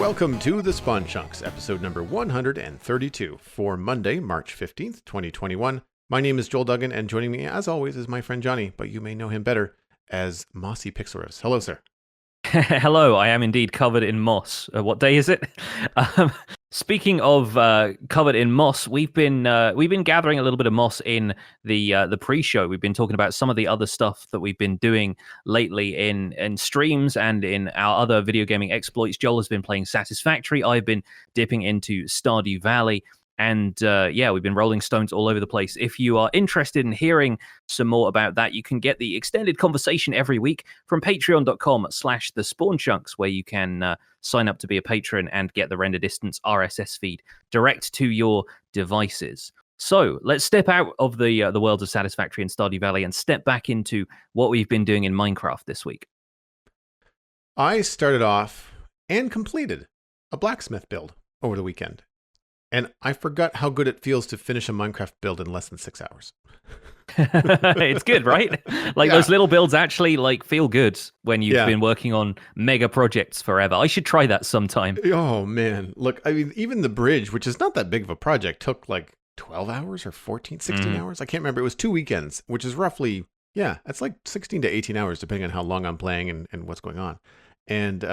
Welcome to the Spawn Chunks, episode number 132 for Monday, March 15th, 2021. My name is Joel Duggan, and joining me, as always, is my friend Jonny, but you may know him better as Mossy Pixelriffs. Hello, sir. Hello, I am indeed covered in moss. What day is it? Speaking of covered in moss, we've been gathering a little bit of moss in the pre-show. We've been talking about some of the other stuff that we've been doing lately in streams and in our other video gaming exploits. Joel has been playing Satisfactory. I've been dipping into Stardew Valley. And we've been rolling stones all over the place. If you are interested in hearing some more about that, you can get the extended conversation every week from patreon.com/thespawnchunks, where you can sign up to be a patron and get the render distance RSS feed direct to your devices. So let's step out of the worlds of Satisfactory and Stardew Valley and step back into what we've been doing in Minecraft this week. I started off and completed a blacksmith build over the weekend. And I forgot how good it feels to finish a Minecraft build in less than 6 hours. It's good, right? Those little builds actually feel good when you've been working on mega projects forever. I should try that sometime. Oh, man. Look, I mean, even the bridge, which is not that big of a project, took 12 hours or 14, 16 hours. I can't remember. It was 2 weekends, which is roughly, it's 16 to 18 hours, depending on how long I'm playing and what's going on. And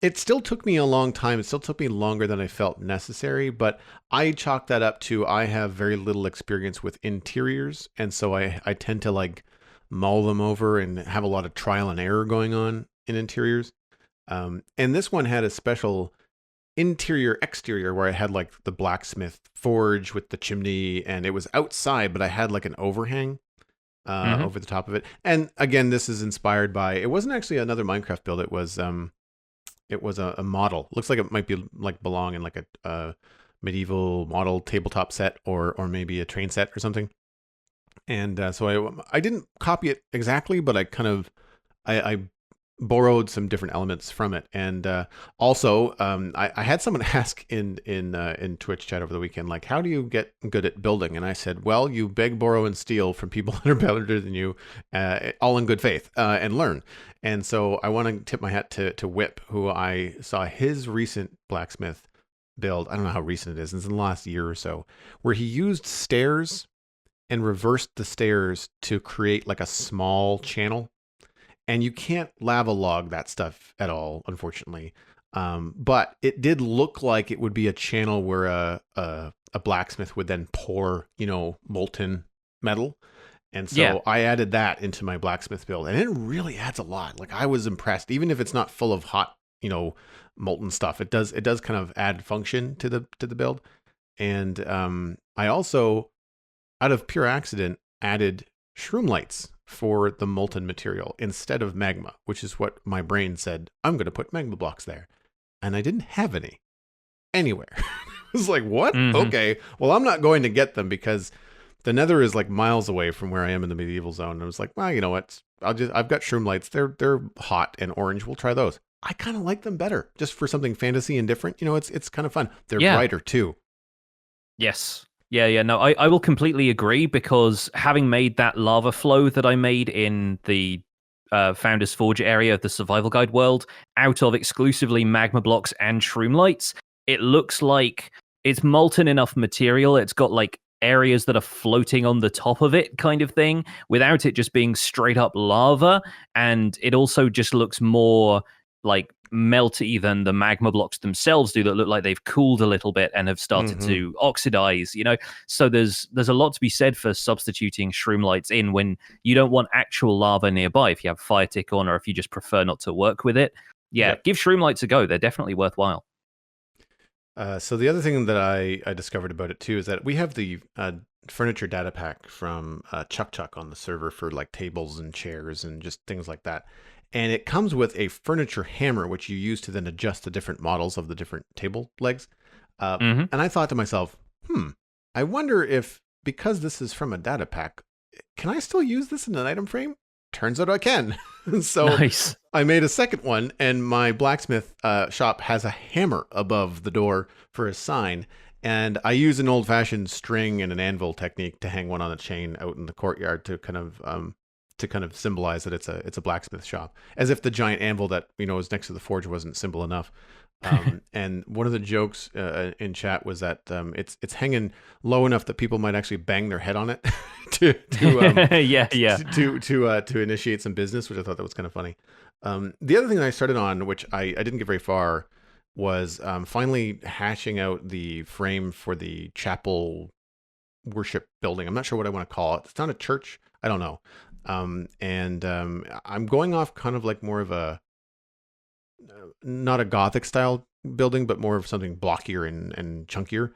it still took me a long time. It still took me longer than I felt necessary, but I chalk that up to I have very little experience with interiors, and so I tend to mull them over and have a lot of trial and error going on in interiors. And this one had a special interior-exterior where I had the blacksmith forge with the chimney, and it was outside, but I had an overhang over the top of it. And again, this is inspired by, it wasn't actually another Minecraft build. It was a model. Looks like it might be belong in a medieval model tabletop set or maybe a train set or something. And so I didn't copy it exactly, but I borrowed some different elements from it. And also I had someone ask in Twitch chat over the weekend, how do you get good at building? And I said, well, you beg, borrow, and steal from people that are better than you, all in good faith, and learn. And so I want to tip my hat to Whip, who I saw his recent blacksmith build. I don't know how recent it is. It's in the last year or so, where he used stairs and reversed the stairs to create a small channel. And you can't lava log that stuff at all, unfortunately. But it did look like it would be a channel where a blacksmith would then pour, molten metal. And so I added that into my blacksmith build, and it really adds a lot. I was impressed, even if it's not full of hot, molten stuff. It does kind of add function to the build. And I also, out of pure accident, added shroom lights for the molten material instead of magma, which is what my brain said, I'm going to put magma blocks there. And I didn't have any anywhere. I was like, what? Okay, well, I'm not going to get them because the Nether is miles away from where I am in the medieval zone. And I was like, well, you know what? I've got shroom lights. They're hot and orange. We'll try those. I kind of like them better just for something fantasy and different. It's kind of fun. They're brighter too. Yes. Yeah. No, I will completely agree, because having made that lava flow that I made in the Founder's Forge area of the Survival Guide world out of exclusively magma blocks and shroom lights, it looks like it's molten enough material. It's got areas that are floating on the top of it kind of thing, without it just being straight up lava. And it also just looks more melty than the magma blocks themselves do, that look like they've cooled a little bit and have started to oxidize, So there's a lot to be said for substituting shroom lights in when you don't want actual lava nearby, if you have fire tick on, or if you just prefer not to work with it. Give shroom lights a go. They're definitely worthwhile. So the other thing that I discovered about it too is that we have the furniture data pack from Chuck on the server for tables and chairs and just things like that. And it comes with a furniture hammer, which you use to then adjust the different models of the different table legs. And I thought to myself, I wonder if, because this is from a data pack, can I still use this in an item frame? Turns out I can. So nice. I made a second one, and my blacksmith shop has a hammer above the door for a sign. And I use an old-fashioned string and an anvil technique to hang one on a chain out in the courtyard to kind of symbolize that it's a blacksmith shop, as if the giant anvil that is next to the forge wasn't simple enough. And one of the jokes in chat was that it's hanging low enough that people might actually bang their head on it Yeah. to initiate some business, which I thought that was kind of funny. The other thing that I started on, which I didn't get very far, was finally hashing out the frame for the chapel worship building. I'm not sure what I want to call it. It's not a church. I don't know. I'm going off kind of like more of a not a Gothic style building, but more of something blockier and chunkier,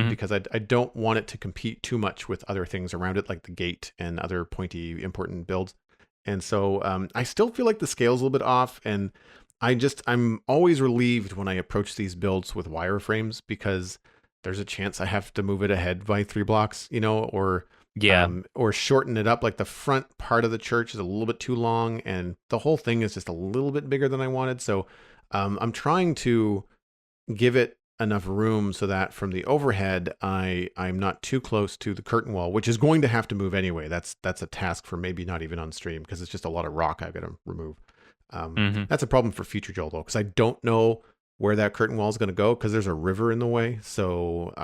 because I don't want it to compete too much with other things around it, like the gate and other pointy, important builds. And so I still feel like the scale's a little bit off, and I'm always relieved when I approach these builds with wireframes, because there's a chance I have to move it ahead by 3 blocks, or shorten it up. Like the front part of the church is a little bit too long, and the whole thing is just a little bit bigger than I wanted. So I'm trying to give it enough room so that from the overhead, I'm not too close to the curtain wall, which is going to have to move anyway. That's a task for maybe not even on stream, because it's just a lot of rock I've got to remove. That's a problem for future Joel, though, because I don't know where that curtain wall is going to go, because there's a river in the way. So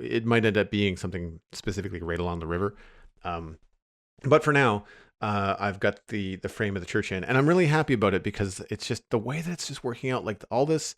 it might end up being something specifically right along the river. But for now, I've got the frame of the church in, and I'm really happy about it, because it's just the way that it's just working out. Like all this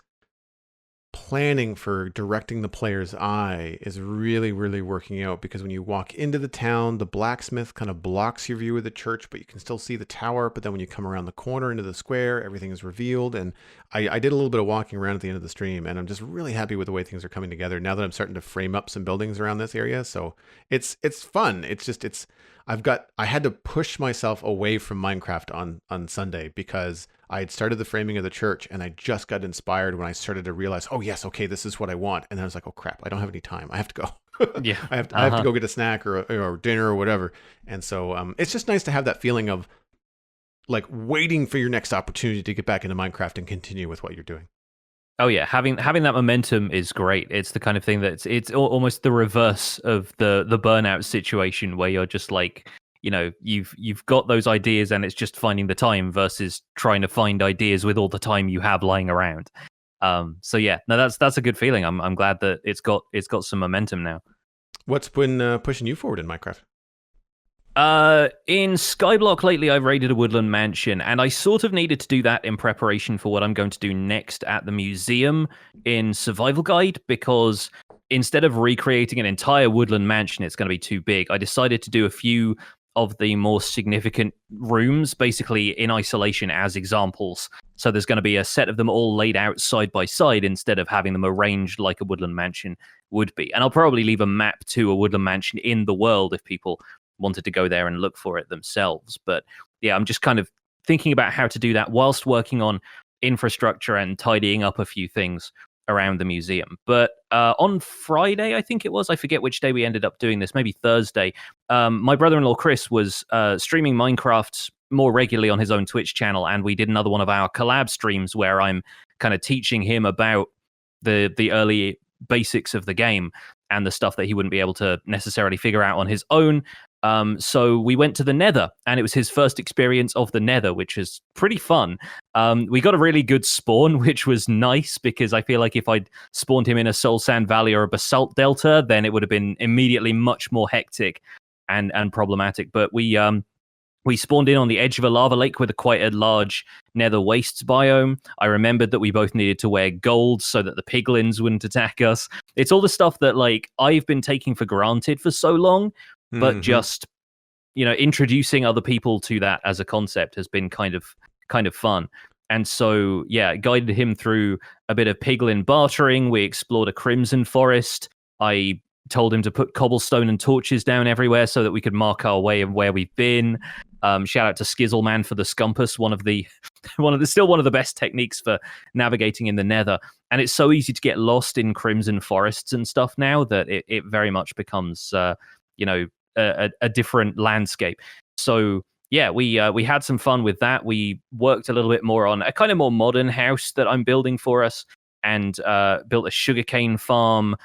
planning for directing the player's eye is really, really working out, because when you walk into the town, the blacksmith kind of blocks your view of the church, but you can still see the tower. But then when you come around the corner into the square, everything is revealed. And I did a little bit of walking around at the end of the stream, and I'm just really happy with the way things are coming together now that I'm starting to frame up some buildings around this area. So it's fun. I had to push myself away from Minecraft on Sunday, because I had started the framing of the church, and I just got inspired when I started to realize, oh yes, okay, this is what I want. And then I was like, oh crap, I don't have any time. I have to go. Yeah. I have to go get a snack or dinner or whatever. And so it's just nice to have that feeling of like waiting for your next opportunity to get back into Minecraft and continue with what you're doing. Oh yeah, having that momentum is great. It's the kind of thing that's it's almost the reverse of the burnout situation, where you're just like, you've got those ideas and it's just finding the time versus trying to find ideas with all the time you have lying around. So yeah, no, that's a good feeling. I'm glad that it's got some momentum now. What's been pushing you forward in Minecraft? In Skyblock lately, I've raided a woodland mansion, and I sort of needed to do that in preparation for what I'm going to do next at the museum in Survival Guide, because instead of recreating an entire woodland mansion, it's going to be too big. I decided to do a few of the more significant rooms, basically in isolation as examples. So there's going to be a set of them all laid out side by side instead of having them arranged like a woodland mansion would be. And I'll probably leave a map to a woodland mansion in the world if people wanted to go there and look for it themselves. But yeah, I'm just kind of thinking about how to do that whilst working on infrastructure and tidying up a few things around the museum. But on Friday, I think it was, I forget which day we ended up doing this, maybe Thursday, my brother-in-law Chris was streaming Minecraft more regularly on his own Twitch channel, and we did another one of our collab streams where I'm kind of teaching him about the early basics of the game and the stuff that he wouldn't be able to necessarily figure out on his own. So we went to the Nether, and it was his first experience of the Nether, which is pretty fun. We got a really good spawn, which was nice, because I feel like if I'd spawned him in a Soul Sand Valley or a Basalt Delta, then it would have been immediately much more hectic and problematic. But we spawned in on the edge of a lava lake with quite a large nether wastes biome. I remembered that we both needed to wear gold so that the piglins wouldn't attack us. It's all the stuff that like I've been taking for granted for so long, but just introducing other people to that as a concept has been kind of fun. And so yeah, guided him through a bit of piglin bartering. We explored a crimson forest. I told him to put cobblestone and torches down everywhere so that we could mark our way of where we've been. Shout out to Skizzleman for the Scumpus, one of the best techniques for navigating in the Nether. And it's so easy to get lost in crimson forests and stuff now that it very much becomes a different landscape. So yeah, we had some fun with that. We worked a little bit more on a kind of more modern house that I'm building for us, and built a sugarcane farm.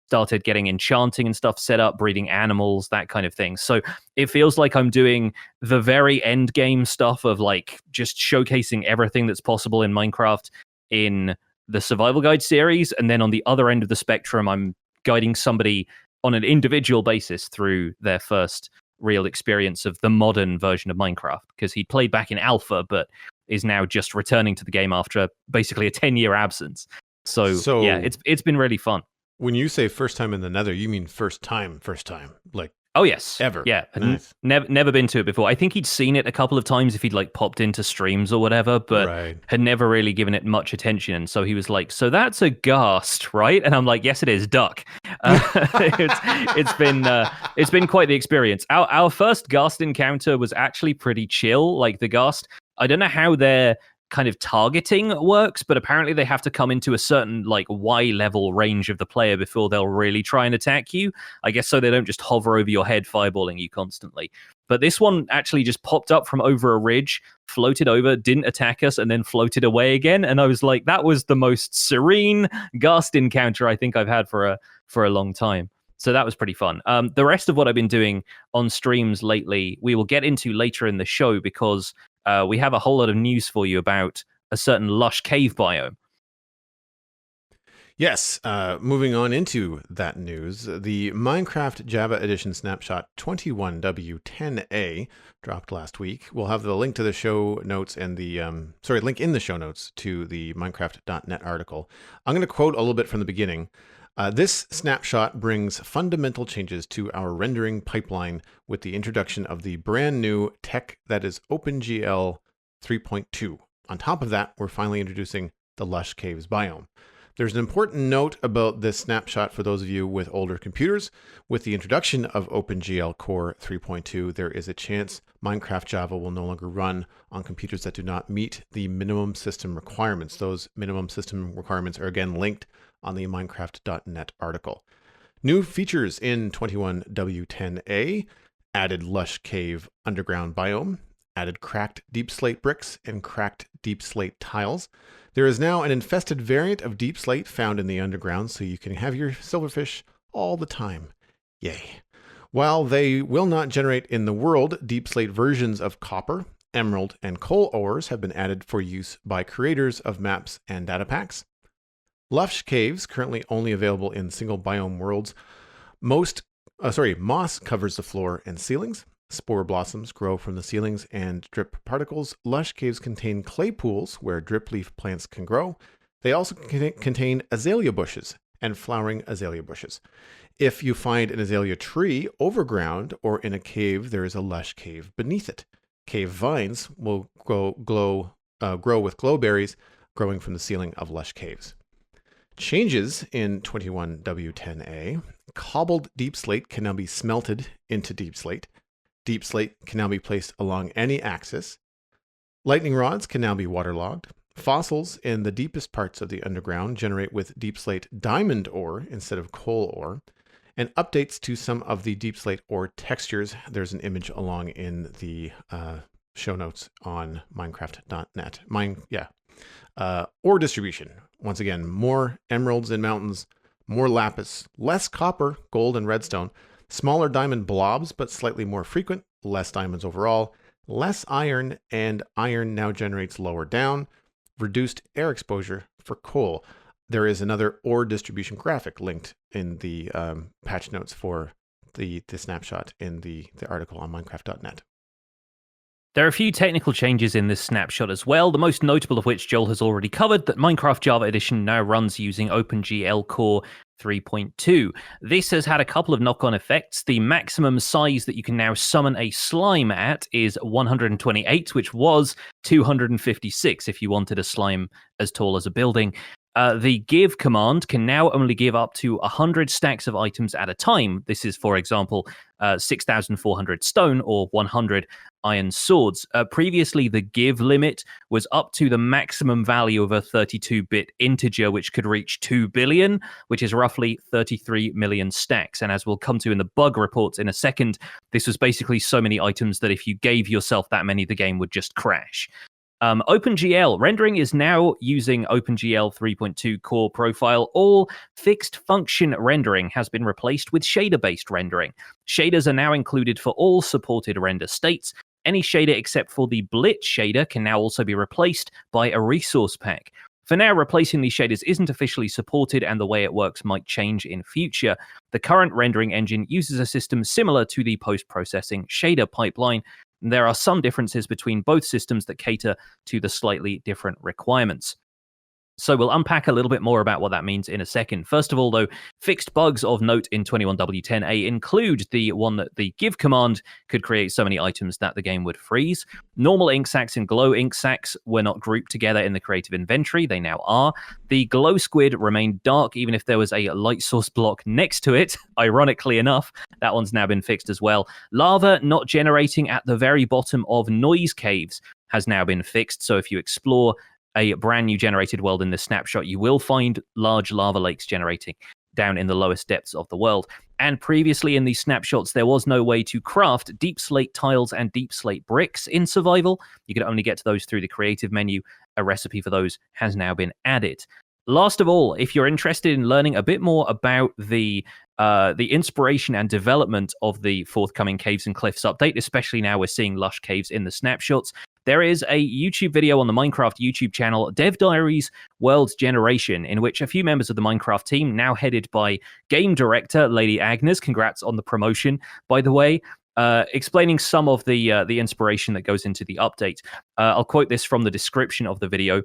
Started getting enchanting and stuff set up, breeding animals, that kind of thing. So it feels like I'm doing the very end game stuff of like just showcasing everything that's possible in Minecraft in the Survival Guide series, and then on the other end of the spectrum, I'm guiding somebody on an individual basis through their first real experience of the modern version of Minecraft, because he played back in alpha, but is now just returning to the game after basically a 10-year absence. So yeah, it's been really fun. When you say first time in the Nether, you mean first time, like oh yes, ever? Yeah, nice. never been to it before. I think he'd seen it a couple of times if he'd like popped into streams or whatever, but had never really given it much attention. And so he was like, "So that's a ghast, right?" And I'm like, "Yes, it is, duck." It's been quite the experience. Our first ghast encounter was actually pretty chill. Like the ghast, I don't know how they're kind of targeting works, but apparently they have to come into a certain like Y level range of the player before they'll really try and attack you. I guess so they don't just hover over your head fireballing you constantly. But this one actually just popped up from over a ridge, floated over, didn't attack us, and then floated away again. And I was like, that was the most serene ghast encounter I think I've had for a long time. So that was pretty fun. The rest of what I've been doing on streams lately, we will get into later in the show, because we have a whole lot of news for you about a certain Lush Cave biome. Yes, moving on into that news, the Minecraft Java Edition Snapshot 21W10A dropped last week. We'll have the link to the show notes and the link in the show notes to the Minecraft.net article. I'm going to quote a little bit from the beginning. This snapshot brings fundamental changes to our rendering pipeline with the introduction of the brand new tech that is OpenGL 3.2. On top of that, we're finally introducing the Lush Caves biome. There's an important note about this snapshot for those of you with older computers. With the introduction of OpenGL Core 3.2, there is a chance Minecraft Java will no longer run on computers that do not meet the minimum system requirements. Those minimum system requirements are again linked on the Minecraft.net article. New features in 21W10A: added Lush Cave underground biome, added cracked deepslate bricks and cracked deepslate tiles. There is now an infested variant of deepslate found in the underground, so you can have your silverfish all the time. Yay. While they will not generate in the world, deepslate versions of copper, emerald, and coal ores have been added for use by creators of maps and data packs. Lush Caves, currently only available in single biome worlds. Moss covers the floor and ceilings. Spore blossoms grow from the ceilings and drip particles. Lush Caves contain clay pools where drip leaf plants can grow. They also contain azalea bushes and flowering azalea bushes. If you find an azalea tree overground or in a cave, there is a lush cave beneath it. Cave vines will grow with glowberries growing from the ceiling of lush caves. Changes in 21W10A. Cobbled deepslate can now be smelted into deepslate. Deepslate can now be placed along any axis. Lightning rods can now be waterlogged. Fossils in the deepest parts of the underground generate with deepslate diamond ore instead of coal ore. And updates to some of the deepslate ore textures. There's an image along in the show notes on Minecraft.net. Ore distribution. Once again, more emeralds in mountains, more lapis, less copper, gold, and redstone, smaller diamond blobs, but slightly more frequent, less diamonds overall, less iron, and iron now generates lower down, reduced air exposure for coal. There is another ore distribution graphic linked in the patch notes for the snapshot in the article on Minecraft.net. There are a few technical changes in this snapshot as well, the most notable of which Joel has already covered, that Minecraft Java Edition now runs using OpenGL Core 3.2. This has had a couple of knock-on effects. The maximum size that you can now summon a slime at is 128, which was 256 if you wanted a slime as tall as a building. The give command can now only give up to 100 stacks of items at a time. This is, for example, 6,400 stone or 100 iron swords. Previously, the give limit was up to the maximum value of a 32-bit integer, which could reach 2 billion, which is roughly 33 million stacks. And as we'll come to in the bug reports in a second, this was basically so many items that if you gave yourself that many, the game would just crash. OpenGL rendering is now using OpenGL 3.2 core profile. All fixed function rendering has been replaced with shader-based rendering. Shaders are now included for all supported render states. Any shader except for the Blit shader can now also be replaced by a resource pack. For now, replacing these shaders isn't officially supported, and the way it works might change in future. The current rendering engine uses a system similar to the post-processing shader pipeline. There are some differences between both systems that cater to the slightly different requirements. So we'll unpack a little bit more about what that means in a second. First of all, though, fixed bugs of note in 21W10A include the one that the give command could create so many items that the game would freeze. Normal ink sacs and glow ink sacs were not grouped together in the creative inventory. They now are. The glow squid remained dark even if there was a light source block next to it. Ironically enough, that one's now been fixed as well. Lava not generating at the very bottom of noise caves has now been fixed. So if you explore a brand new generated world in the snapshot, you will find large lava lakes generating down in the lowest depths of the world. And previously in these snapshots, there was no way to craft deep slate tiles and deep slate bricks in survival. You could only get to those through the creative menu. A recipe for those has now been added. Last of all, if you're interested in learning a bit more about the inspiration and development of the forthcoming Caves and Cliffs update, especially now we're seeing Lush Caves in the snapshots, there is a YouTube video on the Minecraft YouTube channel, Dev Diaries World Generation, in which a few members of the Minecraft team, now headed by game director Lady Agnes, congrats on the promotion, by the way, explaining some of the inspiration that goes into the update. I'll quote this from the description of the video.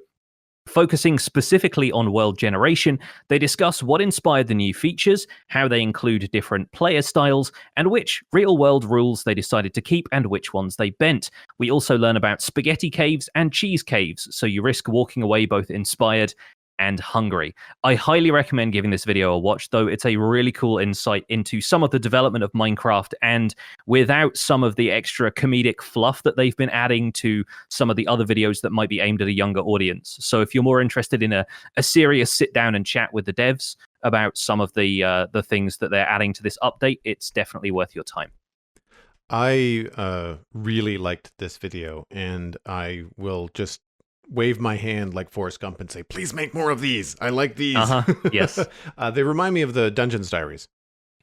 Focusing specifically on world generation, they discuss what inspired the new features, how they include different player styles, and which real-world rules they decided to keep and which ones they bent. We also learn about spaghetti caves and cheese caves, so you risk walking away both inspired and hungry. I highly recommend giving this video a watch, though it's a really cool insight into some of the development of Minecraft, and without some of the extra comedic fluff that they've been adding to some of the other videos that might be aimed at a younger audience. So if you're more interested in a serious sit down and chat with the devs about some of the things that they're adding to this update, it's definitely worth your time. I really liked this video, and I will just wave my hand like Forrest Gump and say, please make more of these. I like these. Yes. They remind me of the Dungeons Diaries.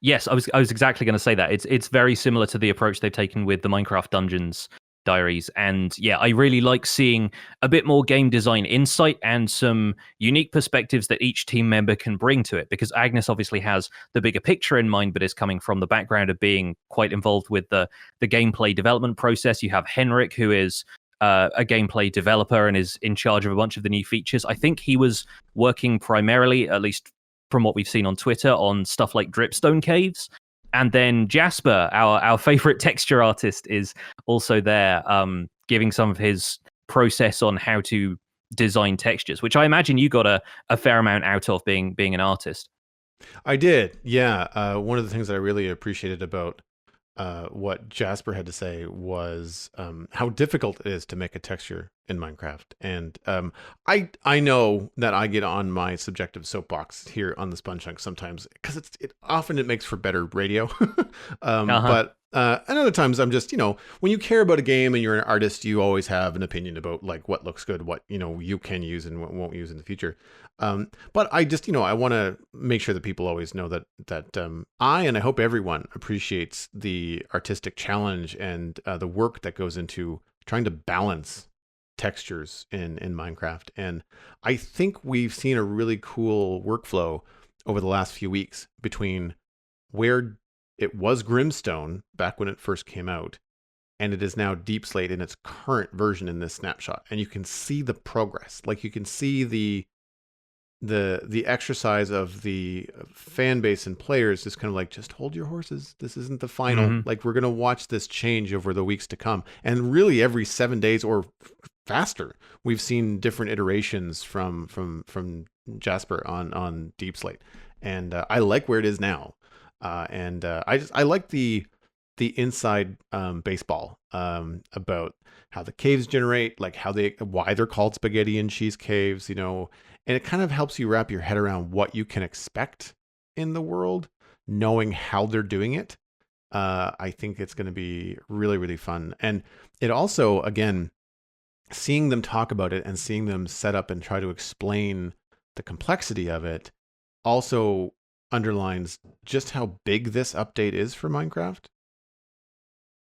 Yes, I was exactly going to say that. It's very similar to the approach they've taken with the Minecraft Dungeons Diaries. And yeah, I really like seeing a bit more game design insight and some unique perspectives that each team member can bring to it, because Agnes obviously has the bigger picture in mind, but is coming from the background of being quite involved with the gameplay development process. You have Henrik, who is a gameplay developer and is in charge of a bunch of the new features. I think he was working primarily, at least from what we've seen on Twitter, on stuff like dripstone caves. And then Jasper, our favorite texture artist, is also there, giving some of his process on how to design textures, which I imagine you got a fair amount out of being an artist. I did, yeah. One of the things that I really appreciated about what Jasper had to say was how difficult it is to make a texture in Minecraft. And I know that I get on my subjective soapbox here on the Sponge Chunk sometimes, because it often makes for better radio. But and other times I'm just, when you care about a game and you're an artist, you always have an opinion about like what looks good, what, you can use and what won't use in the future. But I just, I want to make sure that people always know that I hope everyone appreciates the artistic challenge and the work that goes into trying to balance textures in Minecraft. And I think we've seen a really cool workflow over the last few weeks between where it was Grimstone back when it first came out, and it is now Deep Slate in its current version in this snapshot. And you can see the progress. Like, you can see the exercise of the fan base and players is kind of like, just hold your horses. This isn't the final. Mm-hmm. Like, we're going to watch this change over the weeks to come. And really every 7 days or faster, we've seen different iterations from Jasper on Deep Slate. And I like where it is now. I like the inside baseball about how the caves generate, like why they're called spaghetti and cheese caves, and it kind of helps you wrap your head around what you can expect in the world, knowing how they're doing it. I think it's going to be really, really fun. And it also, again, seeing them talk about it and seeing them set up and try to explain the complexity of it also underlines just how big this update is for Minecraft.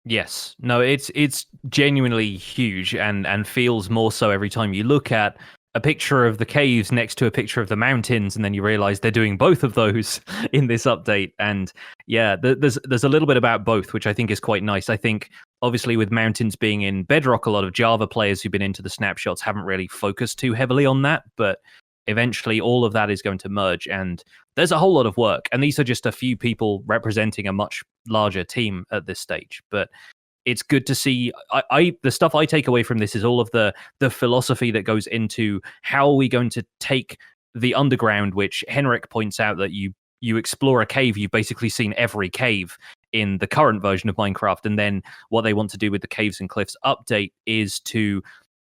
Yes. No, it's genuinely huge and feels more so every time you look at a picture of the caves next to a picture of the mountains, and then you realize they're doing both of those in this update. And yeah, there's a little bit about both, which I think is quite nice. I think obviously with mountains being in Bedrock, a lot of Java players who've been into the snapshots haven't really focused too heavily on that, but eventually all of that is going to merge, and there's a whole lot of work, and these are just a few people representing a much larger team at this stage. But it's good to see. The stuff I take away from this is all of the philosophy that goes into how are we going to take the underground, which Henrik points out that you explore a cave, you've basically seen every cave in the current version of Minecraft, and then what they want to do with the Caves and Cliffs update is to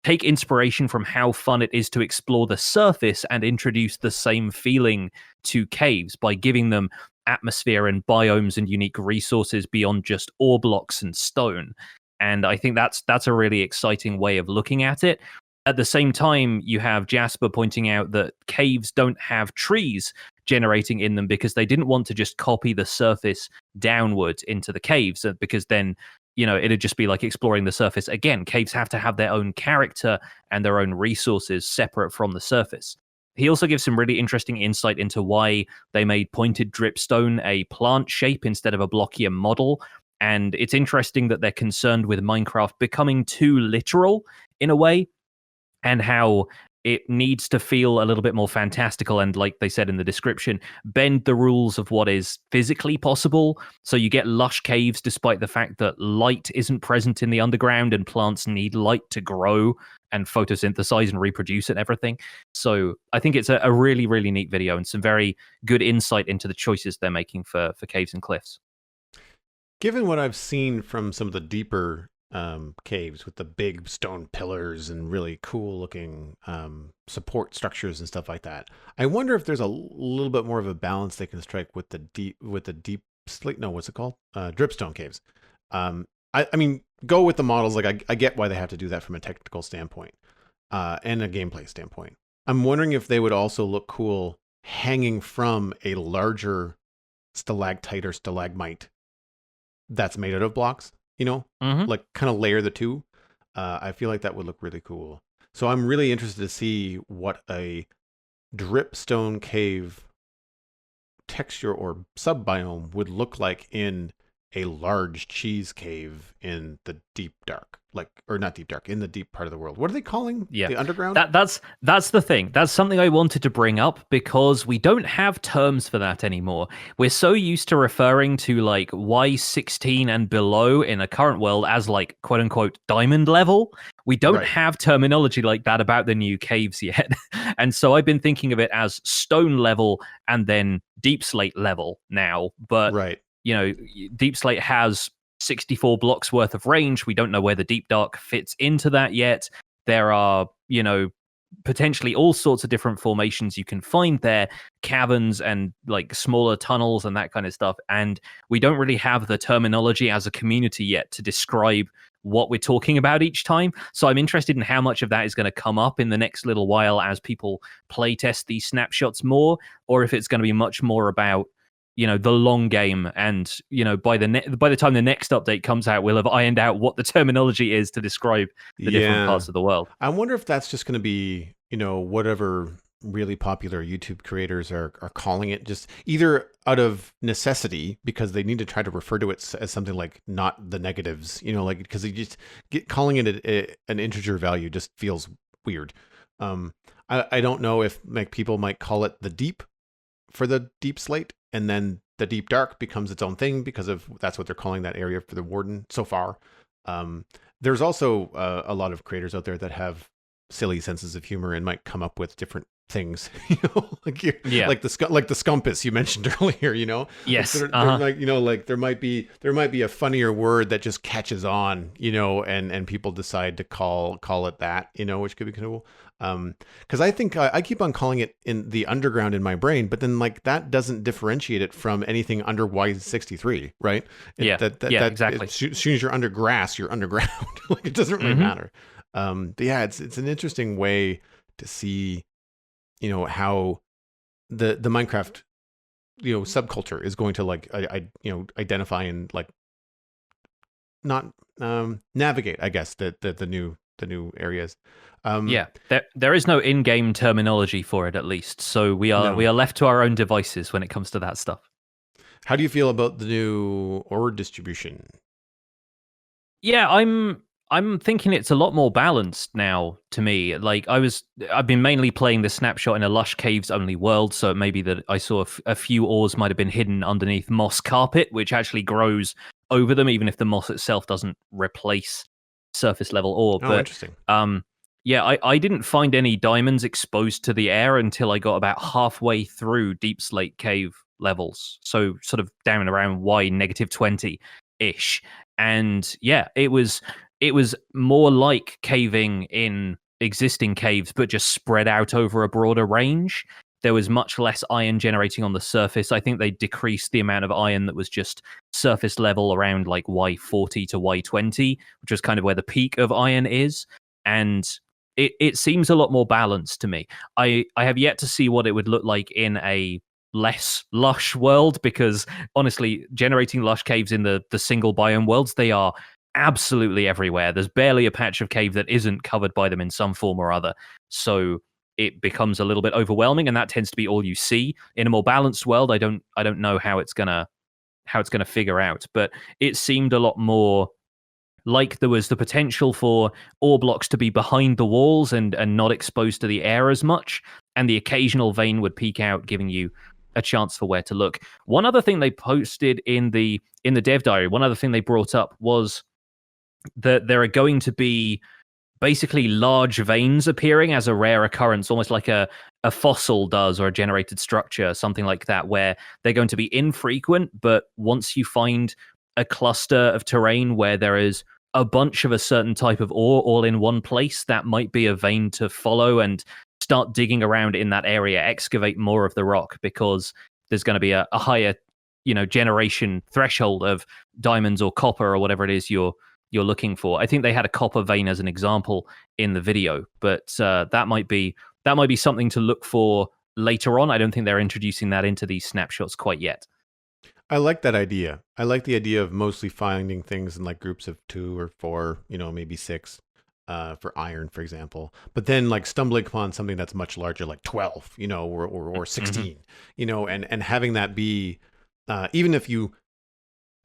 take inspiration from how fun it is to explore the surface and introduce the same feeling to caves by giving them atmosphere and biomes and unique resources beyond just ore blocks and stone. And I think that's a really exciting way of looking at it. At the same time, you have Jasper pointing out that caves don't have trees generating in them because they didn't want to just copy the surface downward into the caves, because then it'd just be like exploring the surface again. Caves have to have their own character and their own resources separate from the surface. He also gives some really interesting insight into why they made pointed dripstone a plant shape instead of a blockier model. And it's interesting that they're concerned with Minecraft becoming too literal in a way, and how it needs to feel a little bit more fantastical and, like they said in the description, bend the rules of what is physically possible. So you get lush caves despite the fact that light isn't present in the underground and plants need light to grow and photosynthesize and reproduce and everything. So I think it's a really, really neat video and some very good insight into the choices they're making for caves and cliffs. Given what I've seen from some of the deeper caves with the big stone pillars and really cool looking support structures and stuff like that, I wonder if there's a little bit more of a balance they can strike with the deep slate. No, what's it called? Dripstone caves. I mean, go with the models. Like I get why they have to do that from a technical standpoint and a gameplay standpoint. I'm wondering if they would also look cool hanging from a larger stalactite or stalagmite that's made out of blocks. Like kind of layer the two. I feel like that would look really cool. So I'm really interested to see what a dripstone cave texture or sub-biome would look like in a large cheese cave in the deep dark, or not deep dark, in the deep part of the world. What are they calling the underground? That's the thing. That's something I wanted to bring up because we don't have terms for that anymore. We're so used to referring to like Y16 and below in a current world as like quote unquote diamond level. We don't have terminology like that about the new caves yet. And so I've been thinking of it as stone level and then deep slate level now. But Deep Slate has 64 blocks worth of range. We don't know where the Deep Dark fits into that yet. There are, potentially all sorts of different formations you can find there, caverns and like smaller tunnels and that kind of stuff. And we don't really have the terminology as a community yet to describe what we're talking about each time. So I'm interested in how much of that is going to come up in the next little while as people play test these snapshots more, or if it's going to be much more about the long game, and by the time the next update comes out, we'll have ironed out what the terminology is to describe the different parts of the world. I wonder if that's just going to be whatever really popular YouTube creators are calling it, just either out of necessity because they need to try to refer to it as something like not the negatives, because you just calling it an integer value just feels weird. I don't know if people might call it the deep for the deep slate, and then the deep dark becomes its own thing because of that's what they're calling that area for the warden so far. There's also a lot of creators out there that have silly senses of humor and might come up with different things, like the scumpus you mentioned earlier. Yes, they're like there might be a funnier word that just catches on, and people decide to call it that, which could be cool. Because I think I keep on calling it in the underground in my brain, but then that doesn't differentiate it from anything under Y63, right? Exactly. As soon as you're under grass, you're underground. It doesn't really matter. But yeah, it's an interesting way to see, how the Minecraft, subculture is going to identify and not navigate, I guess, the new new areas. Yeah, there is no in-game terminology for it, at least. So we are No. left to our own devices when it comes to that stuff. How do you feel about the new ore distribution? Yeah, I'm thinking it's a lot more balanced now to me. Like I've been mainly playing the Snapshot in a Lush Caves only world, so it may be that I saw a few ores might have been hidden underneath moss carpet, which actually grows over them, even if the moss itself doesn't replace surface level ore. Oh, But interesting. yeah, I didn't find any diamonds exposed to the air until I got about halfway through Deep Slate cave levels, so sort of down around Y negative 20 ish. And yeah, it was more like caving in existing caves, but just spread out over a broader range. There was much less iron generating on the surface. I think they decreased the amount of iron that was just surface level around like Y40 to Y20, which was kind of where the peak of iron is. And it seems a lot more balanced to me. I have yet to see what it would look like in a less lush world, because honestly, generating lush caves in the single biome worlds, they are absolutely everywhere. There's barely a patch of cave that isn't covered by them in some form or other. So it becomes a little bit overwhelming, and that tends to be all you see. In a more balanced world, I don't know how it's gonna figure out, but it seemed a lot more like there was the potential for ore blocks to be behind the walls and not exposed to the air as much, and the occasional vein would peek out, giving you a chance for where to look. One other thing they posted in the dev diary, one other thing they brought up was that there are going to be basically large veins appearing as a rare occurrence, almost like a fossil does, or a generated structure, something like that, where they're going to be infrequent, but once you find a cluster of terrain where there is a bunch of a certain type of ore all in one place, that might be a vein to follow and start digging around in that area, excavate more of the rock, because there's going to be a higher, generation threshold of diamonds or copper or whatever it is you're looking for. I think they had a copper vein as an example in the video, but that might be something to look for later on. I don't think they're introducing that into these snapshots quite yet. I like that idea. I like the idea of mostly finding things in like groups of 2 or 4, maybe 6, for iron, for example. But then like stumbling upon something that's much larger, like 12, or 16, and having that be, even if you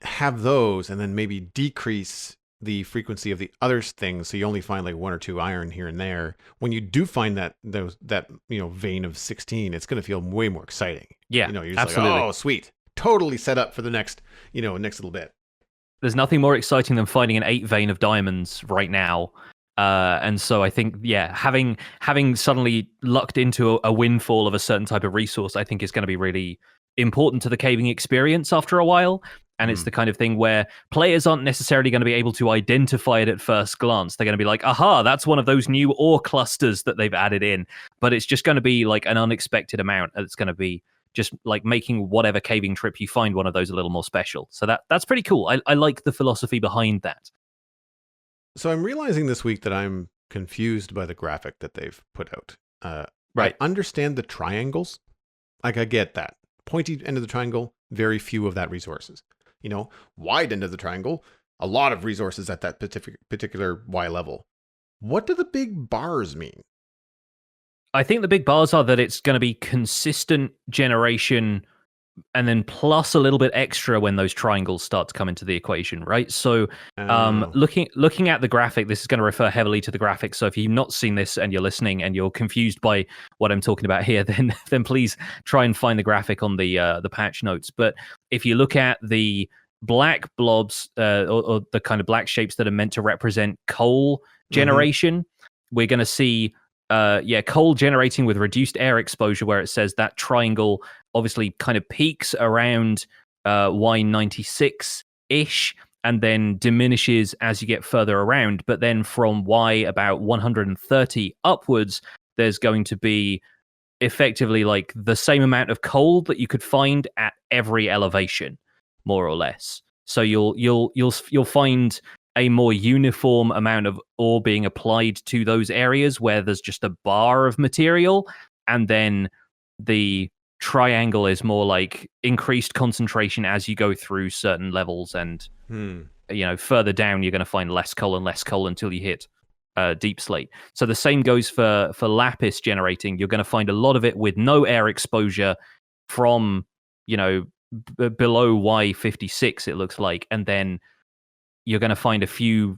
have those and then maybe decrease the frequency of the other things, so you only find like 1 or 2 iron here and there. When you do find that vein of 16, it's going to feel way more exciting. Yeah, you're just absolutely. like, oh, sweet. Totally set up for the next little bit. There's nothing more exciting than finding an 8 vein of diamonds right now. And so I think, yeah, having suddenly lucked into a windfall of a certain type of resource, I think is going to be really important to the caving experience after a while. And it's the kind of thing where players aren't necessarily going to be able to identify it at first glance. They're going to be like, aha, that's one of those new ore clusters that they've added in. But it's just going to be like an unexpected amount. It's going to be just like making whatever caving trip you find one of those a little more special. So that's pretty cool. I like the philosophy behind that. So I'm realizing this week that I'm confused by the graphic that they've put out. Right. I understand the triangles. Like, I get that. Pointy end of the triangle, very few of that resources. Wide end of the triangle, a lot of resources at that particular Y level. What do the big bars mean? I think the big bars are that it's going to be consistent generation, and then plus a little bit extra when those triangles start to come into the equation, right? So looking at the graphic, this is going to refer heavily to the graphic. So if you've not seen this and you're listening and you're confused by what I'm talking about here, then please try and find the graphic on the patch notes. But if you look at the black blobs, or the kind of black shapes that are meant to represent coal generation, we're going to see coal generating with reduced air exposure, where it says that triangle obviously kind of peaks around Y96-ish and then diminishes as you get further around. But then from Y about 130 upwards, there's going to be effectively like the same amount of coal that you could find at every elevation, more or less. So you'll find a more uniform amount of ore being applied to those areas where there's just a bar of material, and then the triangle is more like increased concentration as you go through certain levels, and further down you're going to find less coal and less coal until you hit deep slate. So the same goes for lapis generating. You're going to find a lot of it with no air exposure from below Y56, it looks like, and then you're going to find a few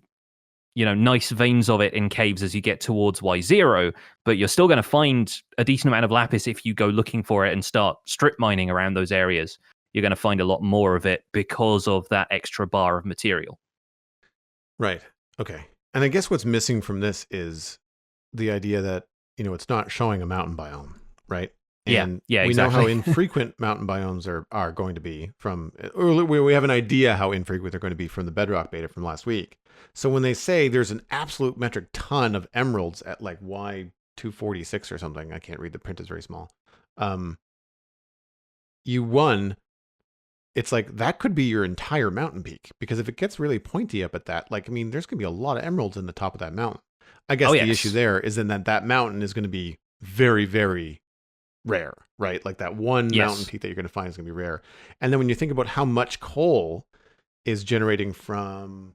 nice veins of it in caves as you get towards Y0, but you're still going to find a decent amount of lapis if you go looking for it and start strip mining around those areas. You're going to find a lot more of it because of that extra bar of material. Right. Okay. And I guess what's missing from this is the idea that, it's not showing a mountain biome, right? And yeah, we exactly. know how infrequent mountain biomes are going to be or we have an idea how infrequent they're going to be from the Bedrock beta from last week. So when they say there's an absolute metric ton of emeralds at like Y246 or something, I can't read, the print is very small. It's like that could be your entire mountain peak, because if it gets really pointy up at that, there's going to be a lot of emeralds in the top of that mountain. I guess the issue there is then that mountain is going to be very, very rare, right? Like that one mountain peak that you're going to find is going to be rare. And then when you think about how much coal is generating from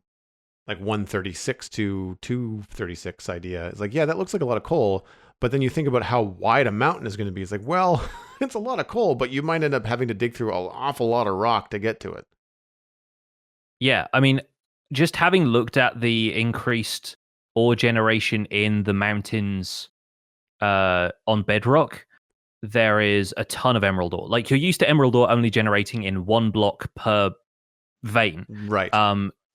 like 136 to 236 idea, it's like, yeah, that looks like a lot of coal. But then you think about how wide a mountain is going to be. It's like, well, it's a lot of coal, but you might end up having to dig through an awful lot of rock to get to it. Yeah, I mean, just having looked at the increased ore generation in the mountains on Bedrock, there is a ton of emerald ore. Like, you're used to emerald ore only generating in one block per vein. Right.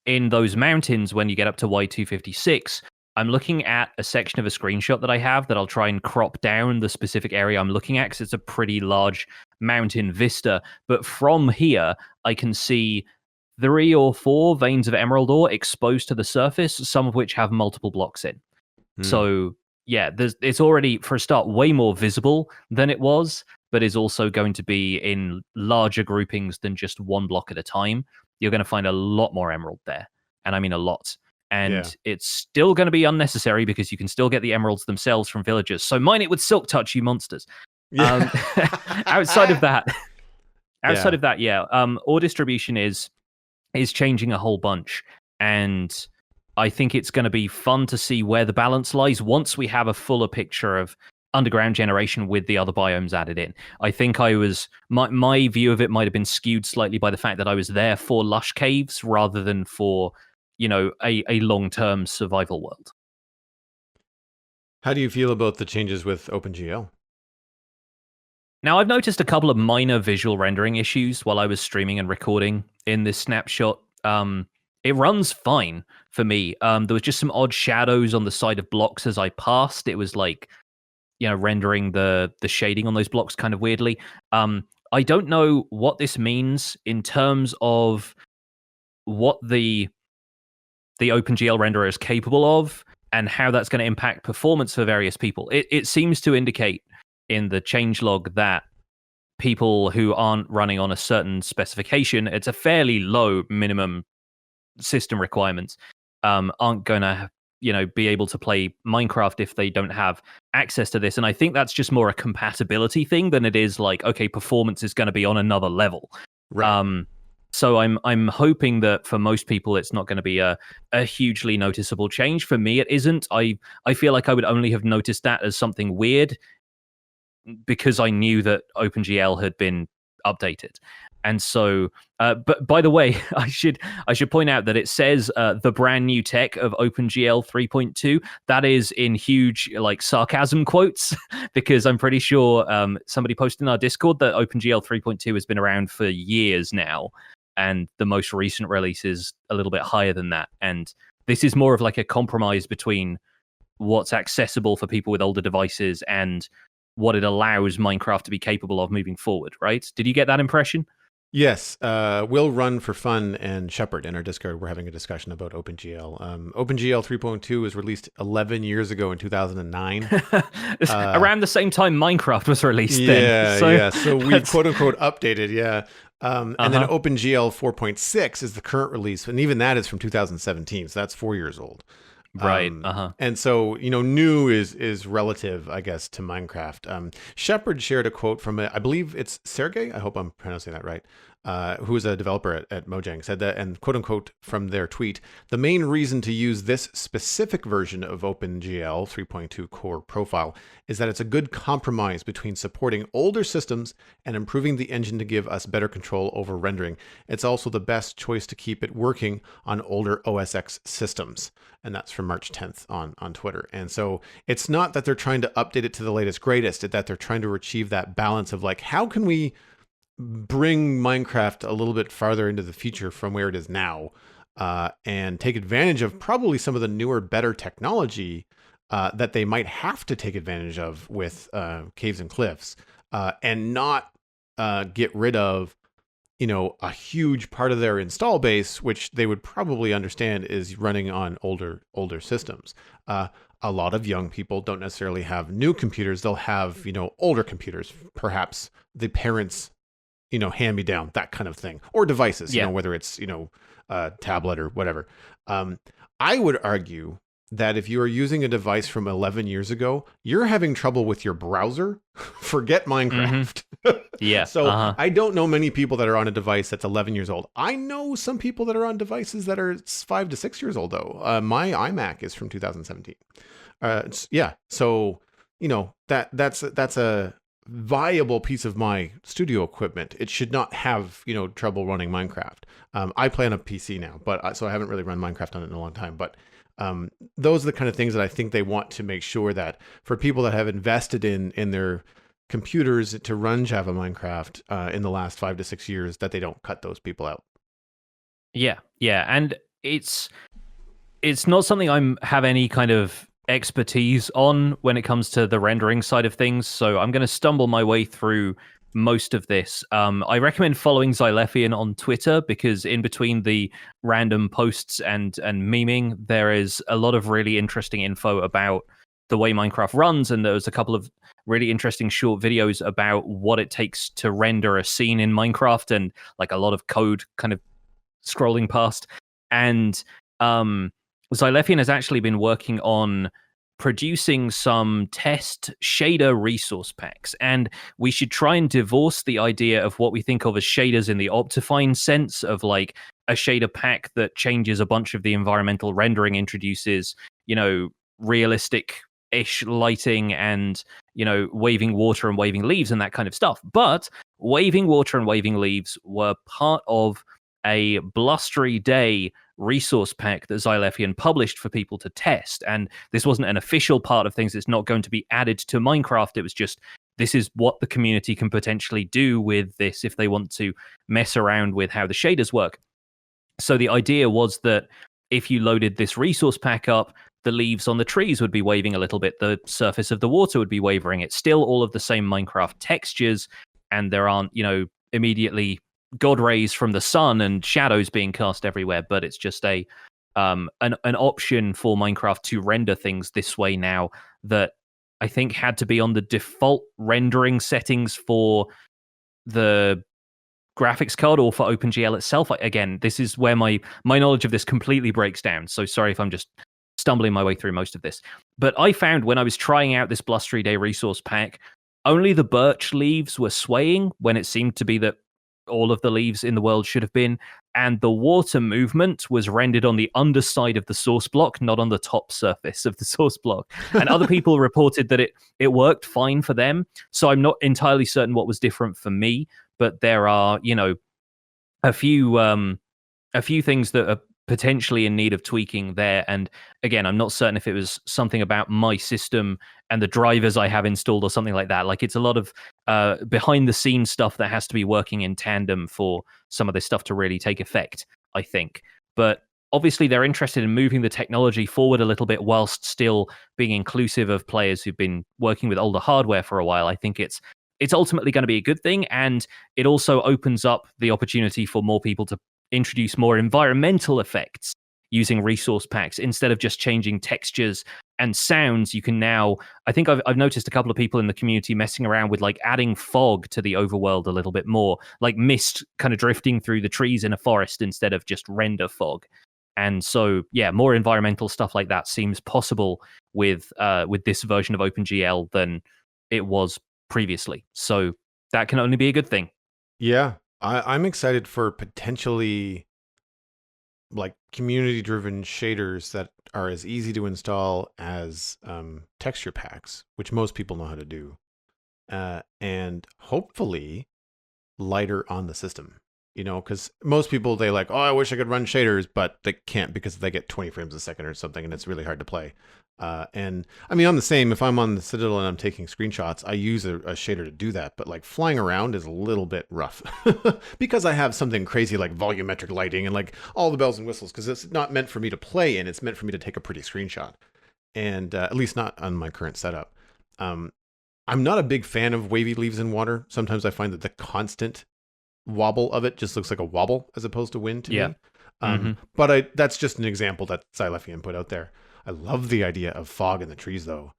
In those mountains, when you get up to Y256, I'm looking at a section of a screenshot that I have that I'll try and crop down the specific area I'm looking at, because it's a pretty large mountain vista. But from here, I can see 3 or 4 veins of emerald ore exposed to the surface, some of which have multiple blocks in. So yeah, it's already, for a start, way more visible than it was, but is also going to be in larger groupings than just one block at a time. You're going to find a lot more emerald there, and I mean a lot. And it's still going to be unnecessary, because you can still get the emeralds themselves from villagers. So mine it with silk touch, you monsters. Yeah. Outside of that, ore distribution is changing a whole bunch, and I think it's going to be fun to see where the balance lies once we have a fuller picture of underground generation with the other biomes added in. I think my view of it might have been skewed slightly by the fact that I was there for Lush Caves rather than for, a long-term survival world. How do you feel about the changes with OpenGL? Now, I've noticed a couple of minor visual rendering issues while I was streaming and recording in this snapshot. It runs fine for me. There was just some odd shadows on the side of blocks as I passed. It was like, rendering the shading on those blocks kind of weirdly. I don't know what this means in terms of what the OpenGL renderer is capable of and how that's going to impact performance for various people. It seems to indicate in the changelog that people who aren't running on a certain specification, it's a fairly low minimum system requirements, aren't going to be able to play Minecraft if they don't have access to this. And I think that's just more a compatibility thing than it is like, okay, performance is going to be on another level. Right. So I'm hoping that for most people it's not going to be a hugely noticeable change. For me, it isn't. I feel like I would only have noticed that as something weird because I knew that OpenGL had been updated. And so, but by the way, I should point out that it says the brand new tech of OpenGL 3.2. That is in huge sarcasm quotes, because I'm pretty sure somebody posted in our Discord that OpenGL 3.2 has been around for years now, and the most recent release is a little bit higher than that. And this is more of like a compromise between what's accessible for people with older devices and what it allows Minecraft to be capable of moving forward, right? Did you get that impression? Yes, Will Run for Fun and Shepard in our Discord were having a discussion about OpenGL. OpenGL 3.2 was released 11 years ago in 2009. Around the same time Minecraft was released then. So we quote-unquote updated, And then OpenGL 4.6 is the current release, and even that is from 2017, so that's 4 years old. Right. And so, new is relative, I guess, to Minecraft. Shepard shared a quote from I believe it's Sergey. I hope I'm pronouncing that right. who is a developer at Mojang, said that, and quote unquote from their tweet, the main reason to use this specific version of OpenGL 3.2 core profile is that it's a good compromise between supporting older systems and improving the engine to give us better control over rendering. It's also the best choice to keep it working on older OS X systems. And that's from March 10th on Twitter. And so it's not that they're trying to update it to the latest greatest, it's that they're trying to achieve that balance of like, how can we bring Minecraft a little bit farther into the future from where it is now, and take advantage of probably some of the newer, better technology that they might have to take advantage of with Caves and Cliffs, and not get rid of, a huge part of their install base, which they would probably understand is running on older systems. A lot of young people don't necessarily have new computers. They'll have, older computers, perhaps the parents' hand me down, that kind of thing, or devices, whether it's, a tablet or whatever. I would argue that if you are using a device from 11 years ago, you're having trouble with your browser. Forget Minecraft. Yeah. So I don't know many people that are on a device that's 11 years old. I know some people that are on devices that are 5 to 6 years old, though. My iMac is from 2017. Yeah. So, that's a viable piece of my studio equipment. It should not have, trouble running Minecraft. I play on a PC now, so I haven't really run Minecraft on it in a long time. But those are the kind of things that I think they want to make sure that for people that have invested in their computers to run Java Minecraft in the last 5 to 6 years, that they don't cut those people out. Yeah, and it's not something have any kind of expertise on when it comes to the rendering side of things, so I'm going to stumble my way through most of this. I recommend following Xylephian on Twitter, because in between the random posts and memeing, there is a lot of really interesting info about the way Minecraft runs, and there was a couple of really interesting short videos about what it takes to render a scene in Minecraft, and like a lot of code kind of scrolling past. And Xylephian has actually been working on producing some test shader resource packs, and we should try and divorce the idea of what we think of as shaders in the Optifine sense of like a shader pack that changes a bunch of the environmental rendering, introduces, realistic-ish lighting and, waving water and waving leaves and that kind of stuff. But waving water and waving leaves were part of a blustery day resource pack that Xylephian published for people to test. And this wasn't an official part of things. It's not going to be added to Minecraft. It was just, this is what the community can potentially do with this if they want to mess around with how the shaders work. So the idea was that if you loaded this resource pack up, the leaves on the trees would be waving a little bit. The surface of the water would be wavering. It's still all of the same Minecraft textures, and there aren't, immediately God rays from the sun and shadows being cast everywhere, but it's just an option for Minecraft to render things this way now that I think had to be on the default rendering settings for the graphics card or for OpenGL itself. Again, this is where my knowledge of this completely breaks down, so sorry if I'm just stumbling my way through most of this. But I found when I was trying out this Blustery Day resource pack, only the birch leaves were swaying when it seemed to be that all of the leaves in the world should have been, and the water movement was rendered on the underside of the source block, not on the top surface of the source block. And other people reported that it worked fine for them, so I'm not entirely certain what was different for me, but there are, a few things that are potentially in need of tweaking there. And again, I'm not certain if it was something about my system and the drivers I have installed or something like that. Like, it's a lot of behind the scenes stuff that has to be working in tandem for some of this stuff to really take effect, I think. But obviously they're interested in moving the technology forward a little bit whilst still being inclusive of players who've been working with older hardware for a while. I think it's ultimately going to be a good thing, and it also opens up the opportunity for more people to introduce more environmental effects using resource packs instead of just changing textures and sounds. You can now, I think I've noticed a couple of people in the community messing around with like adding fog to the overworld a little bit more, like mist kind of drifting through the trees in a forest instead of just render fog. And so, yeah, more environmental stuff like that seems possible with this version of OpenGL than it was previously. So that can only be a good thing. Yeah. I'm excited for potentially like community-driven shaders that are as easy to install as texture packs, which most people know how to do, and hopefully lighter on the system. You know, because most people they like, oh, I wish I could run shaders, but they can't because they get 20 frames a second or something, and it's really hard to play. And I mean, I'm the same. If I'm on the Citadel and I'm taking screenshots, I use a shader to do that. But like flying around is a little bit rough because I have something crazy like volumetric lighting and like all the bells and whistles. Because it's not meant for me to play in; it's meant for me to take a pretty screenshot. And at least not on my current setup. I'm not a big fan of wavy leaves in water. Sometimes I find that the constant wobble of it just looks like a wobble as opposed to wind to me. But that's just an example that Xylephian put out there. I love the idea of fog in the trees, though.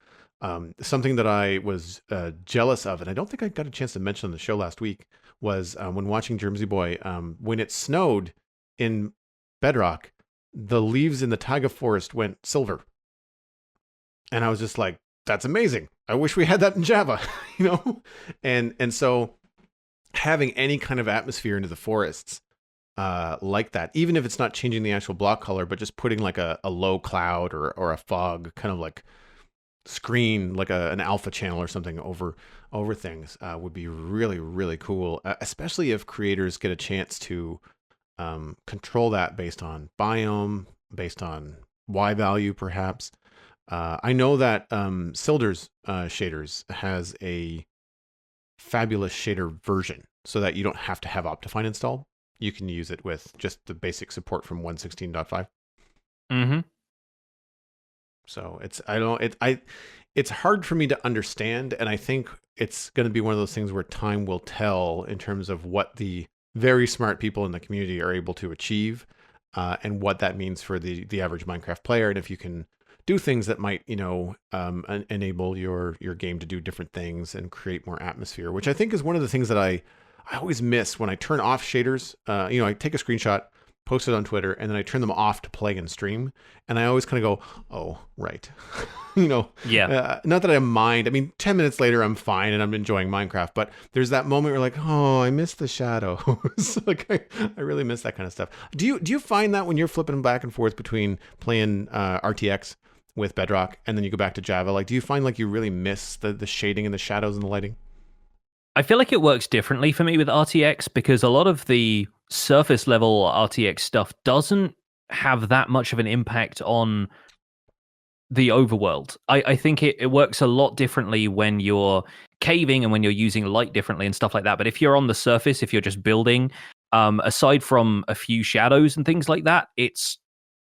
Something that I was jealous of, and I don't think I got a chance to mention on the show last week, was when watching Jersey Boy, when it snowed in Bedrock, the leaves in the taiga forest went silver. And I was just like, that's amazing. I wish we had that in Java, you know? And so having any kind of atmosphere into the forests like that, even if it's not changing the actual block color, but just putting like a low cloud or a fog kind of like screen, like an alpha channel or something over things would be really, really cool, especially if creators get a chance to control that based on biome, based on Y value, perhaps. I know that Silder's shaders has a fabulous shader version so that you don't have to have Optifine installed. You can use it with just the basic support from 116.5. So it's hard for me to understand, and I think it's going to be one of those things where time will tell in terms of what the very smart people in the community are able to achieve, and what that means for the average Minecraft player, and if you can do things that might, enable your game to do different things and create more atmosphere, which I think is one of the things that I always miss when I turn off shaders. I take a screenshot, post it on Twitter, and then I turn them off to play and stream. And I always kind of go, oh, right. Yeah. Not that I mind. I mean, 10 minutes later, I'm fine and I'm enjoying Minecraft. But there's that moment where like, oh, I miss the shadows. Like, I really miss that kind of stuff. Do you find that when you're flipping back and forth between playing RTX with Bedrock and then you go back to Java, like, do you find like you really miss the shading and the shadows and the lighting? I feel like it works differently for me with RTX because a lot of the surface level RTX stuff doesn't have that much of an impact on the overworld. I think it works a lot differently when you're caving and when you're using light differently and stuff like that. But if you're on the surface, if you're just building, aside from a few shadows and things like that, it's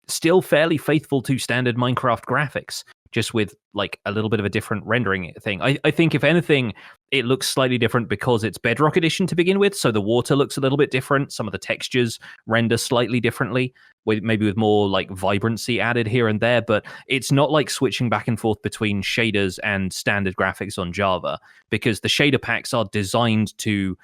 still fairly faithful to standard Minecraft graphics, just with like a little bit of a different rendering thing. I think if anything, it looks slightly different because it's Bedrock Edition to begin with, so the water looks a little bit different. Some of the textures render slightly differently, maybe with more like vibrancy added here and there, but it's not like switching back and forth between shaders and standard graphics on Java, because the shader packs are designed to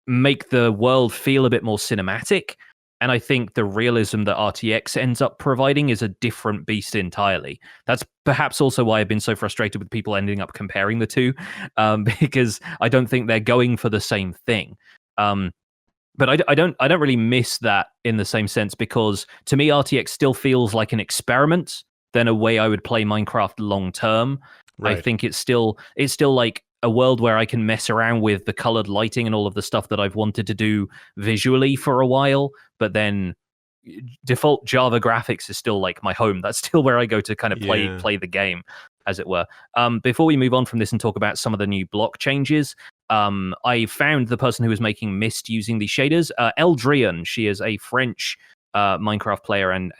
make the world feel a bit more cinematic. And I think the realism that RTX ends up providing is a different beast entirely. That's perhaps also why I've been so frustrated with people ending up comparing the two, because I don't think they're going for the same thing. But I don't really miss that in the same sense, because to me RTX still feels like an experiment than a way I would play Minecraft long term. Right. I think it's still like a world where I can mess around with the colored lighting and all of the stuff that I've wanted to do visually for a while, but then default Java graphics is still like my home. That's still where I go to kind of play the game, as it were. Before we move on from this and talk about some of the new block changes, I found the person who was making Mist using the shaders, Eldrian. She is a French Minecraft player and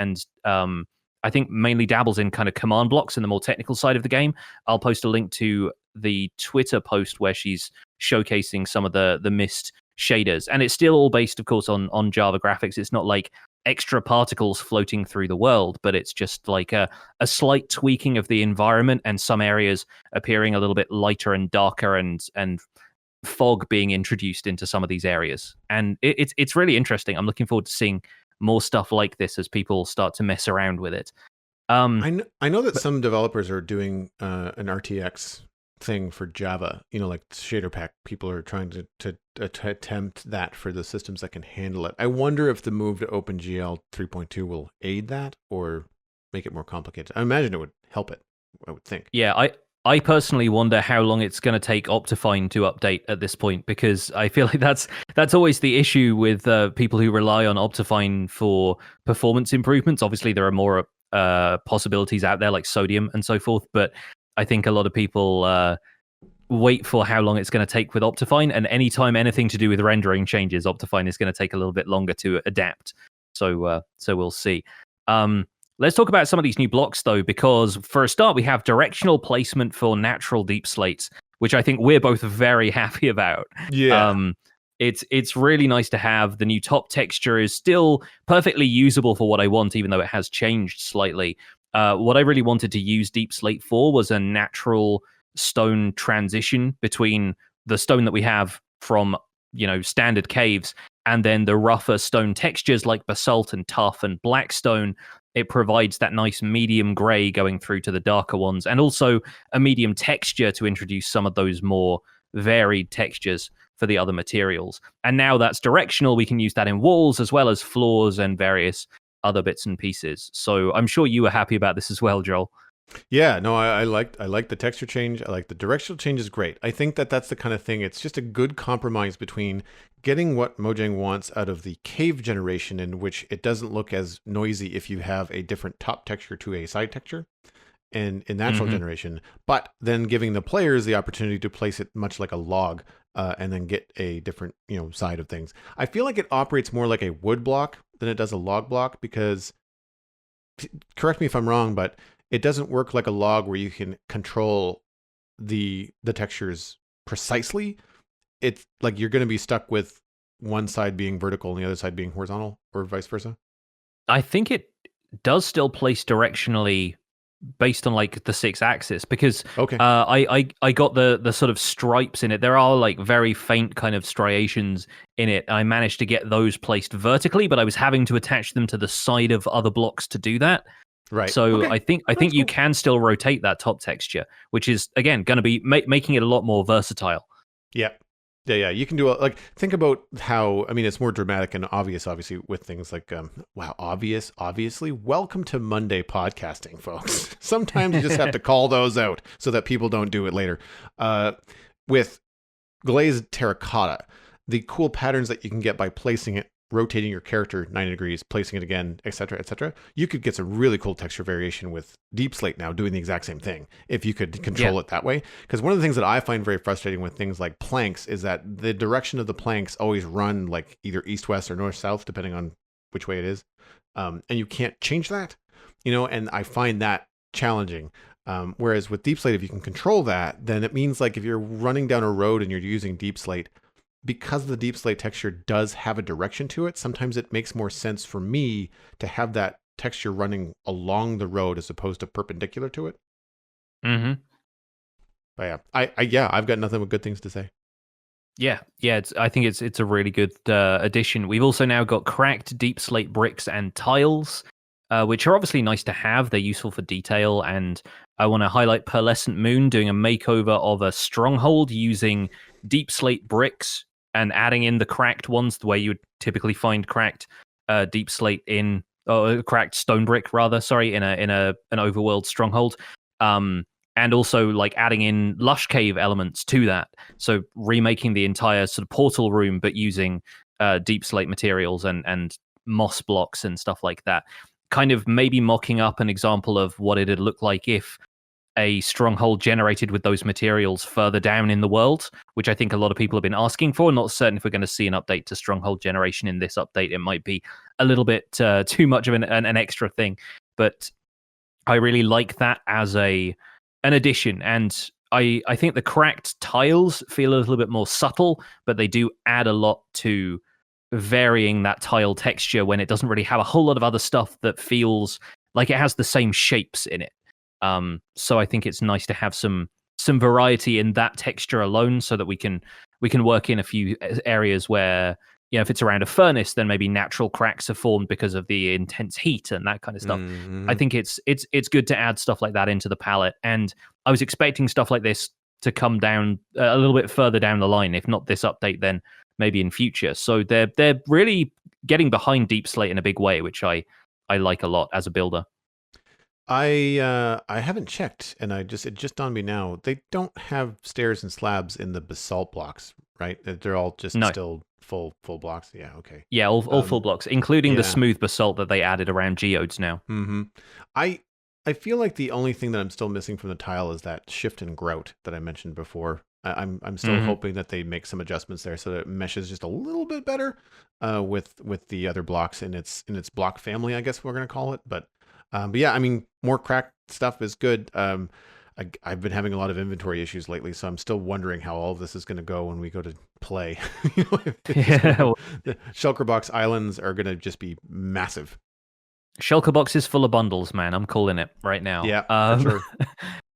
I think mainly dabbles in kind of command blocks and the more technical side of the game. I'll post a link to the Twitter post where she's showcasing some of the Mist shaders, and it's still all based, of course, on Java graphics. It's not like extra particles floating through the world, but it's just like a slight tweaking of the environment and some areas appearing a little bit lighter and darker, and fog being introduced into some of these areas. And it's really interesting. I'm looking forward to seeing more stuff like this as people start to mess around with it. I know that some developers are doing an RTX thing for Java. Like shader pack, people are trying to attempt that for the systems that can handle it. I wonder if the move to OpenGL 3.2 will aid that or make it more complicated. I imagine it would help it, I would think. Yeah, I personally wonder how long it's going to take Optifine to update at this point, because I feel like that's always the issue with people who rely on Optifine for performance improvements. Obviously, there are more possibilities out there like sodium and so forth, but I think a lot of people wait for how long it's going to take with Optifine, and anytime anything to do with rendering changes, Optifine is going to take a little bit longer to adapt. So we'll see. Let's talk about some of these new blocks, though, because for a start, we have directional placement for natural deep slates, which I think we're both very happy about. Yeah. It's really nice to have. The new top texture is still perfectly usable for what I want, even though it has changed slightly. What I really wanted to use deep slate for was a natural stone transition between the stone that we have from standard caves and then the rougher stone textures like basalt and tuff and black stone. It provides that nice medium gray going through to the darker ones, and also a medium texture to introduce some of those more varied textures for the other materials. And now that's directional, we can use that in walls as well as floors and various other bits and pieces. So I'm sure you were happy about this as well, Joel. Yeah, no, I like the texture change. I like the directional change is great. I think that's the kind of thing. It's just a good compromise between getting what Mojang wants out of the cave generation, in which it doesn't look as noisy if you have a different top texture to a side texture, and in natural generation, but then giving the players the opportunity to place it much like a log, and then get a different side of things. I feel like it operates more like a wood block than it does a log block, because, correct me if I'm wrong, but it doesn't work like a log where you can control the textures precisely. It's like you're going to be stuck with one side being vertical and the other side being horizontal, or vice versa. I think it does still place directionally based on like the 6-axis, because Okay. I got the sort of stripes in it. There are like very faint kind of striations in it. I managed to get those placed vertically, but I was having to attach them to the side of other blocks to do that. Right. So okay. I think you can still rotate that top texture, which is again going to be making it a lot more versatile. Yeah. Yeah. You can do think about how, I mean, it's more dramatic and obvious, obviously, with things like, obviously. Welcome to Monday podcasting, folks. Sometimes you just have to call those out so that people don't do it later. With Glazed Terracotta, the cool patterns that you can get by placing it, rotating your character 90 degrees, placing it again, etc. You could get some really cool texture variation with deep slate now doing the exact same thing if you could control it that way. Because one of the things that I find very frustrating with things like planks is that the direction of the planks always run like either east-west or north-south, depending on which way it is. And you can't change that, and I find that challenging. Whereas with deep slate, if you can control that, then it means like if you're running down a road and you're using deep slate, because the deep slate texture does have a direction to it, sometimes it makes more sense for me to have that texture running along the road as opposed to perpendicular to it. Mm-hmm. But I've got nothing but good things to say. Yeah. I think it's a really good addition. We've also now got cracked deep slate bricks and tiles, which are obviously nice to have. They're useful for detail, and I want to highlight Pearlescent Moon doing a makeover of a stronghold using deep slate bricks and adding in the cracked ones, the way you would typically find cracked deep slate cracked stone brick rather. Sorry, in an overworld stronghold, and also like adding in Lush Cave elements to that. So remaking the entire sort of portal room, but using deep slate materials and moss blocks and stuff like that. Kind of maybe mocking up an example of what it'd look like if a stronghold generated with those materials further down in the world, which I think a lot of people have been asking for. Not certain if we're going to see an update to stronghold generation in this update. It might be a little bit too much of an extra thing, but I really like that as an addition. And I think the cracked tiles feel a little bit more subtle, but they do add a lot to varying that tile texture when it doesn't really have a whole lot of other stuff that feels like it has the same shapes in it. So I think it's nice to have some variety in that texture alone, so that we can work in a few areas where, if it's around a furnace, then maybe natural cracks are formed because of the intense heat and that kind of stuff. I think it's good to add stuff like that into the palette, and I was expecting stuff like this to come down a little bit further down the line. If not this update, then maybe in future. So they're really getting behind deepslate in a big way, which I like a lot as a builder. I haven't checked, and it just dawned me now. They don't have stairs and slabs in the basalt blocks, right? They're all just still full blocks. Yeah, okay. Yeah, all full blocks, including the yeah. smooth basalt that they added around geodes now. Mm-hmm. I feel like the only thing that I'm still missing from the tile is that shift and grout that I mentioned before. I'm still hoping that they make some adjustments there so that it meshes just a little bit better with the other blocks in its block family, I guess we're gonna call it. But yeah, I mean, more cracked stuff is good. I've been having a lot of inventory issues lately, so I'm still wondering how all of this is going to go when we go to play. The Shulker Box Islands are going to just be massive. Shulker Box is full of bundles, man. I'm calling it right now. Yeah, for sure.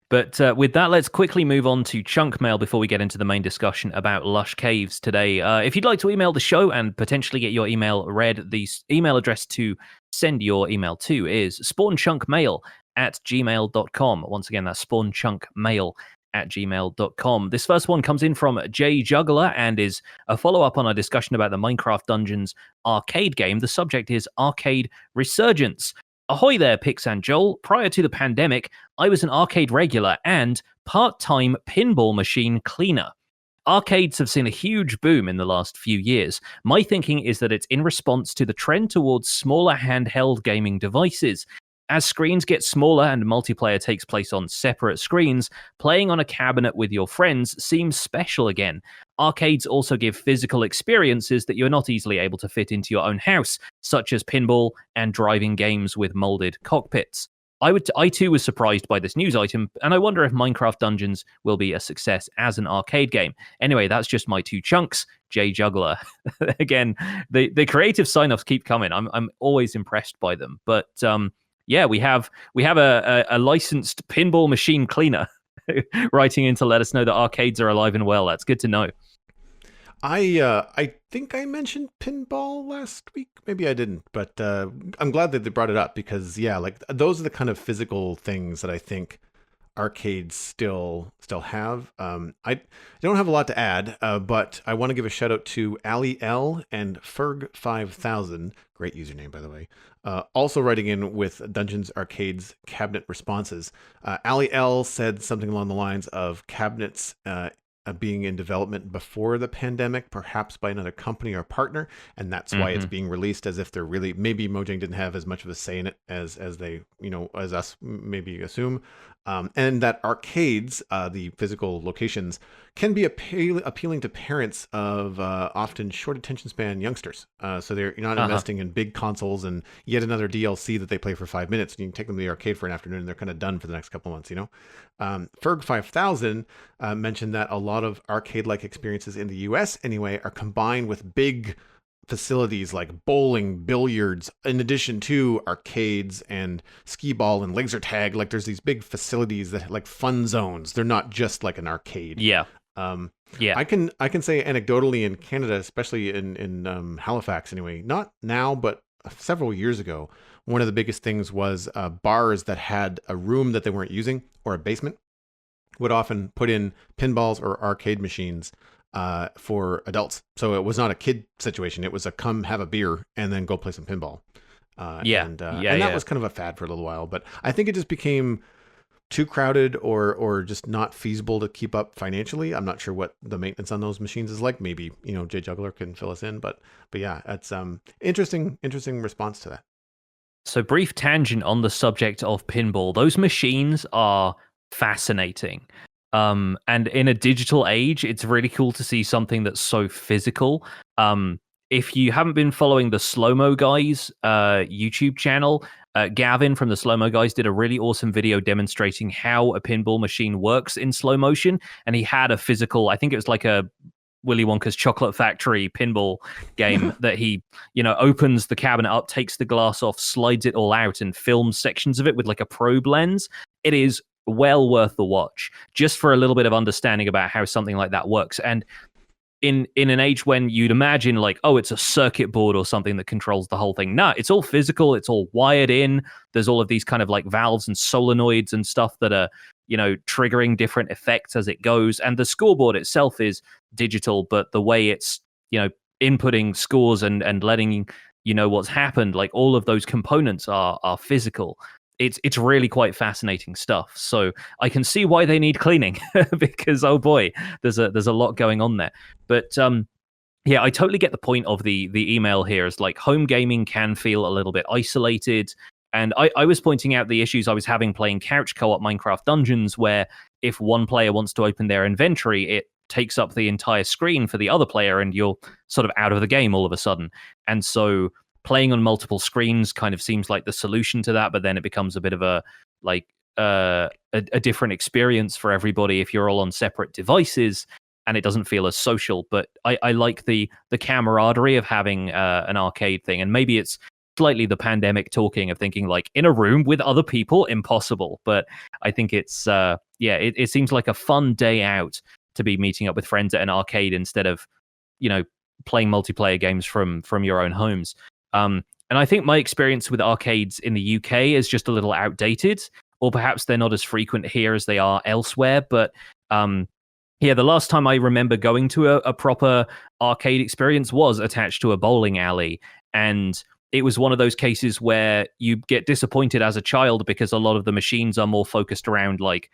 But with that, let's quickly move on to chunk mail before we get into the main discussion about Lush Caves today. If you'd like to email the show and potentially get your email read, the email address to send your email to is spawnchunkmail@gmail.com. Once again, that's spawnchunkmail@gmail.com. This first one comes in from Jay Juggler and is a follow-up on our discussion about the Minecraft Dungeons arcade game. The subject is Arcade Resurgence. Ahoy there, Pix and Joel. Prior to the pandemic, I was an arcade regular and part-time pinball machine cleaner. Arcades have seen a huge boom in the last few years. My thinking is that it's in response to the trend towards smaller handheld gaming devices. As screens get smaller and multiplayer takes place on separate screens, playing on a cabinet with your friends seems special again. Arcades also give physical experiences that you're not easily able to fit into your own house, such as pinball and driving games with molded cockpits. I too was surprised by this news item, and I wonder if Minecraft Dungeons will be a success as an arcade game. Anyway, that's just my 2 chunks. Jay Juggler. Again, the creative sign-offs keep coming. I'm always impressed by them, but yeah, we have a licensed pinball machine cleaner writing in to let us know that arcades are alive and well. That's good to know. I think I mentioned pinball last week. Maybe I didn't, but I'm glad that they brought it up because yeah, like those are the kind of physical things that I think arcades still have. I don't have a lot to add, but I want to give a shout out to Ali L and Ferg5000. Great username, by the way. Also writing in with Dungeons Arcade's cabinet responses. Ali L said something along the lines of cabinets being in development before the pandemic, perhaps by another company or partner, and that's why it's being released as if they're really, maybe Mojang didn't have as much of a say in it as they, as us maybe assume. And that arcades, the physical locations, can be appealing to parents of often short attention span youngsters. So you're not investing in big consoles and yet another DLC that they play for 5 minutes. And you can take them to the arcade for an afternoon and they're kind of done for the next couple of months, Ferg5000 mentioned that a lot of arcade-like experiences in the US anyway are combined with big facilities like bowling, billiards, in addition to arcades and skee ball and laser tag. Like there's these big facilities that like fun zones. They're not just like an arcade. Yeah. I can say anecdotally in Canada, especially in Halifax anyway, not now, but several years ago, one of the biggest things was bars that had a room that they weren't using or a basement would often put in pinballs or arcade machines for adults. So it was not a kid situation. It was a come have a beer and then go play some pinball. And that was kind of a fad for a little while, but I think it just became too crowded or just not feasible to keep up financially. I'm not sure what the maintenance on those machines is like. Maybe, Jay Juggler can fill us in, but yeah, it's interesting response to that. So brief tangent on the subject of pinball. Those machines are fascinating. And in a digital age, it's really cool to see something that's so physical. If you haven't been following the Slow Mo Guys YouTube channel, Gavin from the Slow Mo Guys did a really awesome video demonstrating how a pinball machine works in slow motion. And he had a physical, I think it was like a Willy Wonka's Chocolate Factory pinball game that he, opens the cabinet up, takes the glass off, slides it all out, and films sections of it with like a probe lens. It is well worth the watch, just for a little bit of understanding about how something like that works. And in an age when you'd imagine like, oh, it's a circuit board or something that controls the whole thing. No, it's all physical. It's all wired in. There's all of these kind of like valves and solenoids and stuff that are, triggering different effects as it goes. And the scoreboard itself is digital, but the way it's, inputting scores and letting you know what's happened, like all of those components are physical. It's really quite fascinating stuff. So I can see why they need cleaning because oh boy, there's a lot going on there. But yeah, I totally get the point of the email here. Is like home gaming can feel a little bit isolated. And I was pointing out the issues I was having playing couch co-op Minecraft Dungeons, where if one player wants to open their inventory, it takes up the entire screen for the other player, and you're sort of out of the game all of a sudden. And so playing on multiple screens kind of seems like the solution to that, but then it becomes a bit of a different experience for everybody if you're all on separate devices, and it doesn't feel as social. But I like the camaraderie of having an arcade thing, and maybe it's slightly the pandemic talking of thinking like in a room with other people, impossible. But I think it's it seems like a fun day out to be meeting up with friends at an arcade instead of playing multiplayer games from your own homes. And I think my experience with arcades in the UK is just a little outdated, or perhaps they're not as frequent here as they are elsewhere. But the last time I remember going to a proper arcade experience was attached to a bowling alley, and it was one of those cases where you get disappointed as a child because a lot of the machines are more focused around like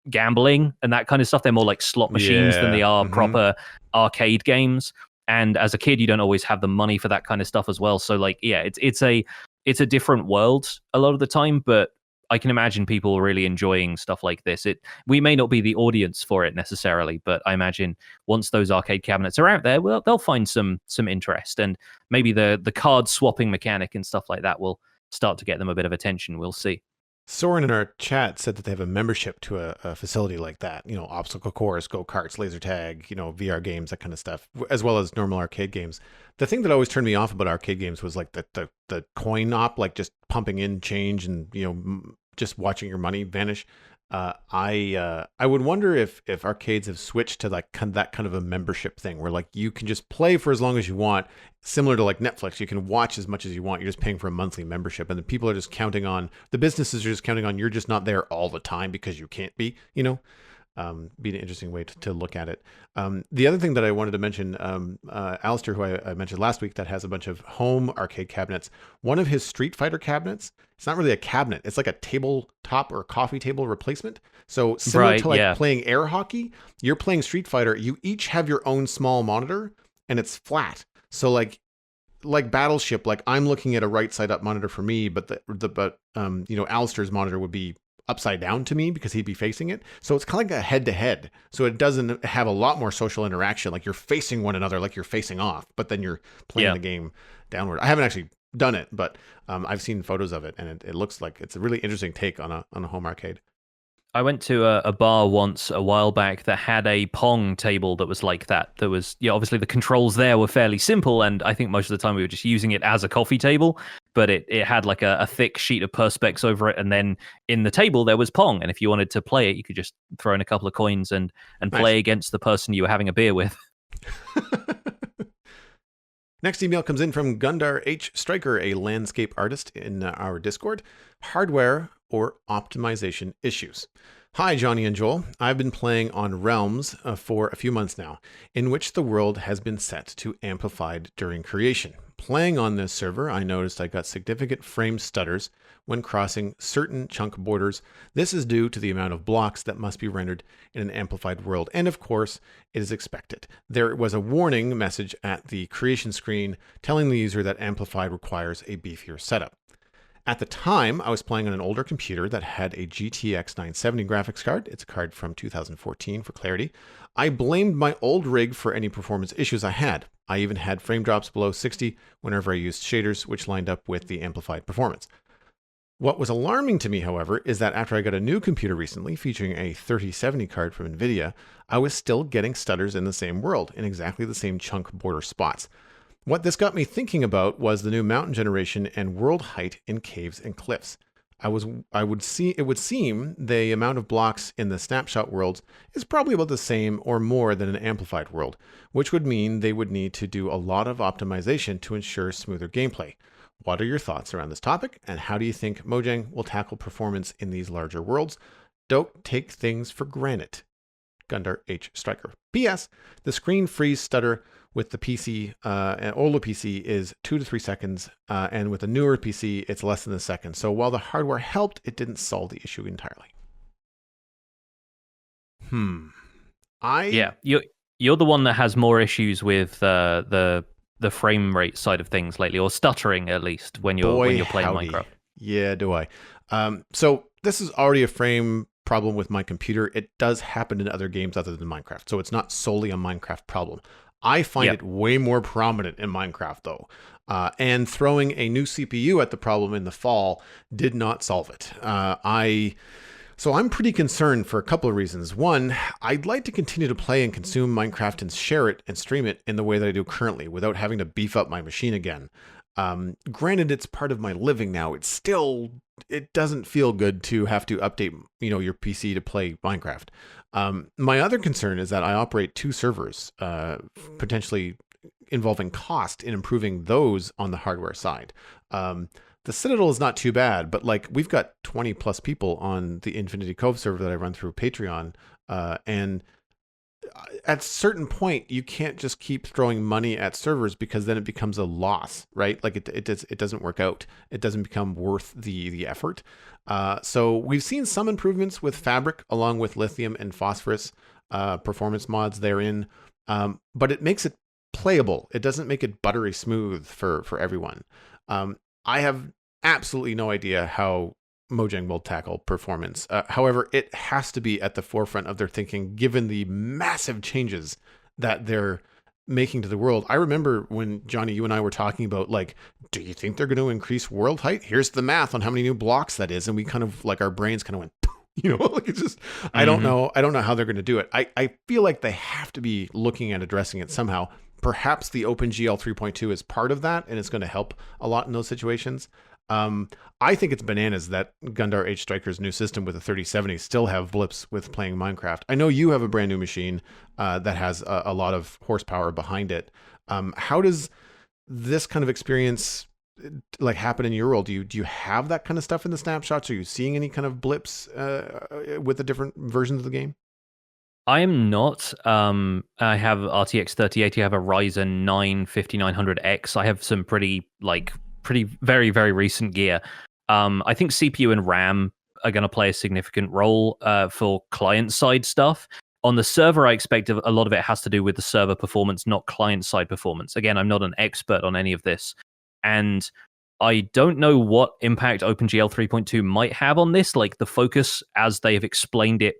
gambling and that kind of stuff. They're more like slot machines than they are proper arcade games. And as a kid, you don't always have the money for that kind of stuff as well. So like, yeah, it's a different world a lot of the time, but I can imagine people really enjoying stuff like this. We may not be the audience for it necessarily, but I imagine once those arcade cabinets are out there, well, they'll find some interest, and maybe the card swapping mechanic and stuff like that will start to get them a bit of attention. We'll see. Soren in our chat said that they have a membership to a facility like that, obstacle course, go-karts, laser tag, VR games, that kind of stuff, as well as normal arcade games. The thing that always turned me off about arcade games was like the coin op, like just pumping in change and, just watching your money vanish. I would wonder if arcades have switched to like that kind of a membership thing where like you can just play for as long as you want, similar to like Netflix. You can watch as much as you want. You're just paying for a monthly membership, and the people are just counting on, the businesses are just counting on you're just not there all the time because you can't be, be an interesting way to look at it. The other thing that I wanted to mention, Alistair, who I mentioned last week, that has a bunch of home arcade cabinets. One of his Street Fighter cabinets, it's not really a cabinet. It's like a tabletop or coffee table replacement. So similar to like playing air hockey, you're playing Street Fighter. You each have your own small monitor, and it's flat. So like Battleship, like I'm looking at a right side up monitor for me, but Alistair's monitor would be upside down to me because he'd be facing it. So it's kind of like a head to head. So it doesn't have a lot more social interaction. Like you're facing one another, like you're facing off, but then you're playing the game downward. I haven't actually done it, but I've seen photos of it, and it looks like it's a really interesting take on a home arcade. I went to a bar once a while back that had a Pong table that was like that. There was, obviously the controls there were fairly simple, and I think most of the time we were just using it as a coffee table, but it had like a thick sheet of Perspex over it, and then in the table there was Pong, and if you wanted to play it, you could just throw in a couple of coins and play against the person you were having a beer with. Next email comes in from Gundar H. Striker, a landscape artist in our Discord. Hardware or optimization issues. Hi, Jonny and Joel. I've been playing on Realms for a few months now, in which the world has been set to amplified during creation. Playing on this server, I noticed I got significant frame stutters when crossing certain chunk borders. This is due to the amount of blocks that must be rendered in an amplified world, and of course, it is expected. There was a warning message at the creation screen telling the user that amplified requires a beefier setup. At the time, I was playing on an older computer that had a GTX 970 graphics card. It's a card from 2014 for clarity. I blamed my old rig for any performance issues I had. I even had frame drops below 60 whenever I used shaders, which lined up with the amplified performance. What was alarming to me, however, is that after I got a new computer recently featuring a 3070 card from NVIDIA, I was still getting stutters in the same world, in exactly the same chunk border spots. What this got me thinking about was the new mountain generation and world height in caves and cliffs. It would seem the amount of blocks in the snapshot worlds is probably about the same or more than an amplified world, which would mean they would need to do a lot of optimization to ensure smoother gameplay. What are your thoughts around this topic, and how do you think Mojang will tackle performance in these larger worlds? don't take things for granted. Gundar H. Striker. P.S. The screen freeze stutter with the PC, an older PC, is 2 to 3 seconds, and with a newer PC, it's less than a second. So while the hardware helped, it didn't solve the issue entirely. Yeah, you're the one that has more issues with the frame rate side of things lately, or stuttering at least when you're playing Minecraft. Yeah, do I? So this is already a frame problem with my computer. It does happen in other games other than Minecraft, so it's not solely a Minecraft problem. I find it way more prominent in Minecraft, though. And throwing a new CPU at the problem in the fall did not solve it. So I'm pretty concerned for a couple of reasons. One, I'd like to continue to play and consume Minecraft and share it and stream it in the way that I do currently without having to beef up my machine again. Granted, it's part of my living now. It doesn't feel good to have to update, your PC to play Minecraft. My other concern is that I operate 2 servers, potentially involving cost in improving those on the hardware side. The Citadel is not too bad, but we've got 20 plus people on the Infinity Cove server that I run through Patreon. And at a certain point, you can't just keep throwing money at servers because then it becomes a loss, right? It doesn't work out. It doesn't become worth the effort. So we've seen some improvements with Fabric along with lithium and phosphorus performance mods therein. But it makes it playable. It doesn't make it buttery smooth for everyone. I have absolutely no idea how Mojang will tackle performance. However, it has to be at the forefront of their thinking, given the massive changes that they're making to the world. I remember when, Jonny, you and I were talking about, do you think they're going to increase world height? Here's the math on how many new blocks that is. And we kind of, our brains kind of went, it's just, I don't know. I don't know how they're going to do it. I feel like they have to be looking at addressing it somehow. Perhaps the OpenGL 3.2 is part of that, and it's going to help a lot in those situations. I think it's bananas that Gundar H. Striker's new system with a 3070 still have blips with playing Minecraft. I know you have a brand new machine that has a lot of horsepower behind it. How does this kind of experience happen in your world? Do you have that kind of stuff in the snapshots? Are you seeing any kind of blips with the different versions of the game? I am not. I have RTX 3080. I have a Ryzen 9 5900X. I have some pretty very, very recent gear. I think CPU and RAM are going to play a significant role for client-side stuff. On the server, I expect a lot of it has to do with the server performance, not client-side performance. Again, I'm not an expert on any of this. And I don't know what impact OpenGL 3.2 might have on this. The focus, as they have explained it,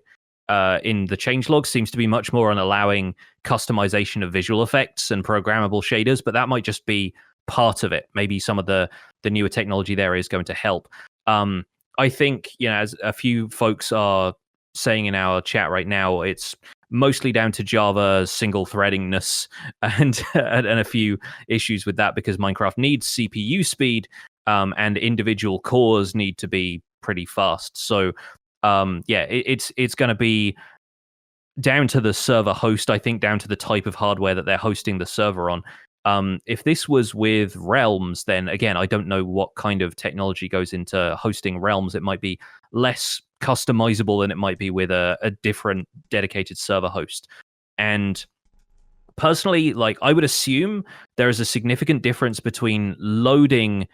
in the changelog, seems to be much more on allowing customization of visual effects and programmable shaders, but that might just be part of it. Maybe some of the newer technology there is going to help. I think, as a few folks are saying in our chat right now, it's mostly down to Java single threadingness and a few issues with that because Minecraft needs CPU speed and individual cores need to be pretty fast. So it's going to be down to the server host, I think, down to the type of hardware that they're hosting the server on. If this was with Realms, then again, I don't know what kind of technology goes into hosting Realms. It might be less customizable than it might be with a different dedicated server host. And personally, I would assume there is a significant difference between loading